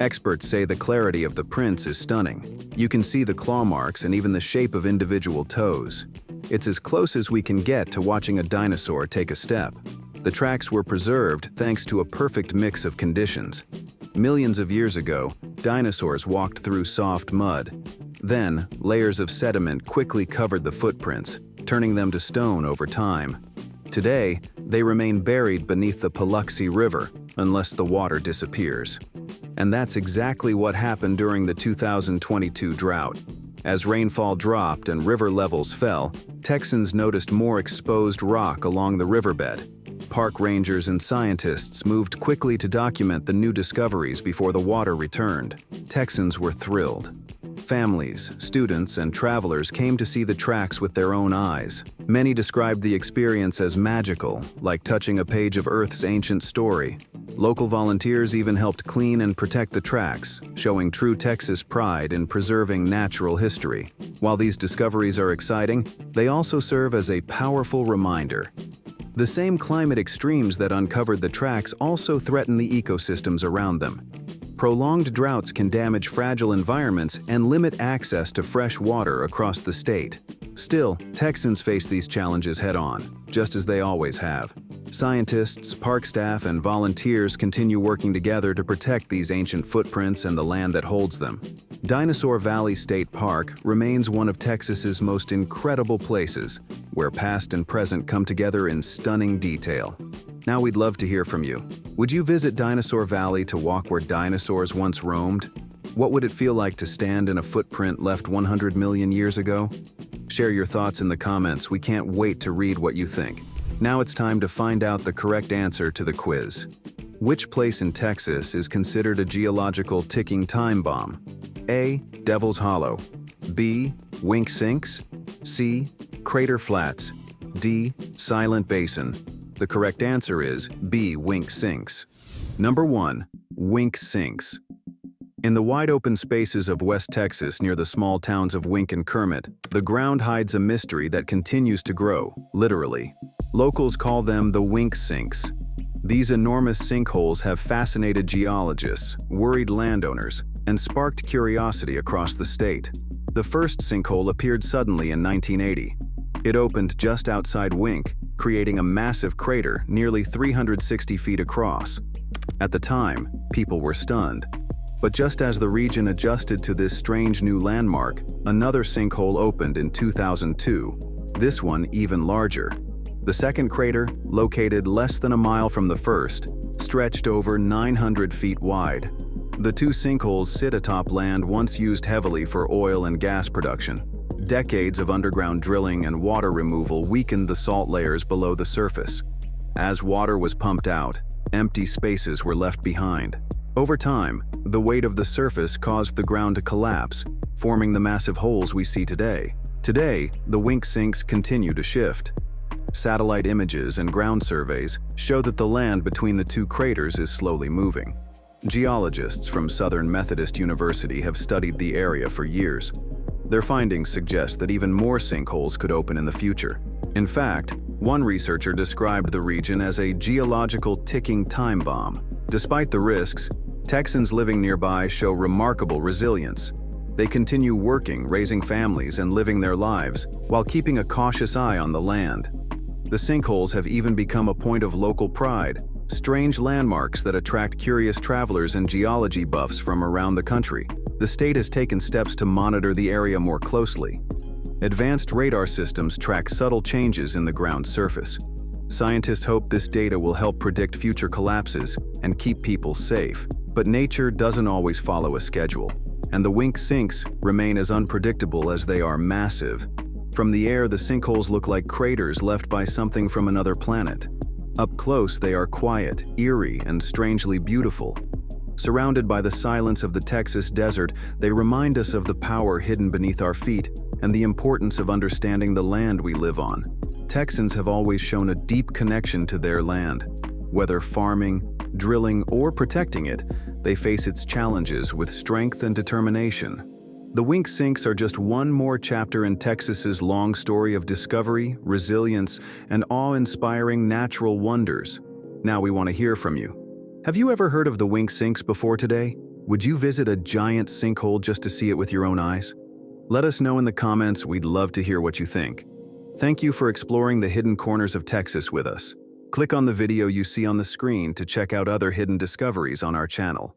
Experts say the clarity of the prints is stunning. You can see the claw marks and even the shape of individual toes. It's as close as we can get to watching a dinosaur take a step. The tracks were preserved thanks to a perfect mix of conditions. Millions of years ago, dinosaurs walked through soft mud. Then, layers of sediment quickly covered the footprints, turning them to stone over time. Today, they remain buried beneath the Paluxy River, unless the water disappears. And that's exactly what happened during the 2022 drought. As rainfall dropped and river levels fell, Texans noticed more exposed rock along the riverbed. Park rangers and scientists moved quickly to document the new discoveries before the water returned. Texans were thrilled. Families, students, and travelers came to see the tracks with their own eyes. Many described the experience as magical, like touching a page of Earth's ancient story. Local volunteers even helped clean and protect the tracks, showing true Texas pride in preserving natural history. While these discoveries are exciting, they also serve as a powerful reminder. The same climate extremes that uncovered the tracks also threaten the ecosystems around them. Prolonged droughts can damage fragile environments and limit access to fresh water across the state. Still, Texans face these challenges head-on, just as they always have. Scientists, park staff, and volunteers continue working together to protect these ancient footprints and the land that holds them. Dinosaur Valley State Park remains one of Texas's most incredible places, where past and present come together in stunning detail. Now we'd love to hear from you. Would you visit Dinosaur Valley to walk where dinosaurs once roamed? What would it feel like to stand in a footprint left 100 million years ago? Share your thoughts in the comments. We can't wait to read what you think. Now it's time to find out the correct answer to the quiz. Which place in Texas is considered a geological ticking time bomb? A. Devil's Hollow. B. Wink Sinks. C. Crater Flats. D. Silent Basin. The correct answer is B. Wink Sinks. Number 1. Wink Sinks. In the wide-open spaces of West Texas near the small towns of Wink and Kermit, the ground hides a mystery that continues to grow, literally. Locals call them the Wink Sinks. These enormous sinkholes have fascinated geologists, worried landowners, and sparked curiosity across the state. The first sinkhole appeared suddenly in 1980. It opened just outside Wink, creating a massive crater nearly 360 feet across. At the time, people were stunned. But just as the region adjusted to this strange new landmark, another sinkhole opened in 2002, this one even larger. The second crater, located less than a mile from the first, stretched over 900 feet wide. The two sinkholes sit atop land once used heavily for oil and gas production. Decades of underground drilling and water removal weakened the salt layers below the surface. As water was pumped out, empty spaces were left behind. Over time, the weight of the surface caused the ground to collapse, forming the massive holes we see today. Today, the Wink Sinks continue to shift. Satellite images and ground surveys show that the land between the two craters is slowly moving. Geologists from Southern Methodist University have studied the area for years. Their findings suggest that even more sinkholes could open in the future. In fact, one researcher described the region as a geological ticking time bomb. Despite the risks, Texans living nearby show remarkable resilience. They continue working, raising families, and living their lives, while keeping a cautious eye on the land. The sinkholes have even become a point of local pride, strange landmarks that attract curious travelers and geology buffs from around the country. The state has taken steps to monitor the area more closely. Advanced radar systems track subtle changes in the ground's surface. Scientists hope this data will help predict future collapses and keep people safe. But nature doesn't always follow a schedule, and the wink sinks remain as unpredictable as they are massive. From the air, the sinkholes look like craters left by something from another planet. Up close, they are quiet, eerie, and strangely beautiful. Surrounded by the silence of the Texas desert, they remind us of the power hidden beneath our feet and the importance of understanding the land we live on. Texans have always shown a deep connection to their land. Whether farming, drilling, or protecting it, they face its challenges with strength and determination. The wink sinks are just one more chapter in Texas's long story of discovery, resilience, and awe-inspiring natural wonders. Now we want to hear from you. Have you ever heard of the wink sinks before today? Would you visit a giant sinkhole just to see it with your own eyes? Let us know in the comments. We'd love to hear what you think. Thank you for exploring the hidden corners of Texas with us. Click on the video you see on the screen to check out other hidden discoveries on our channel.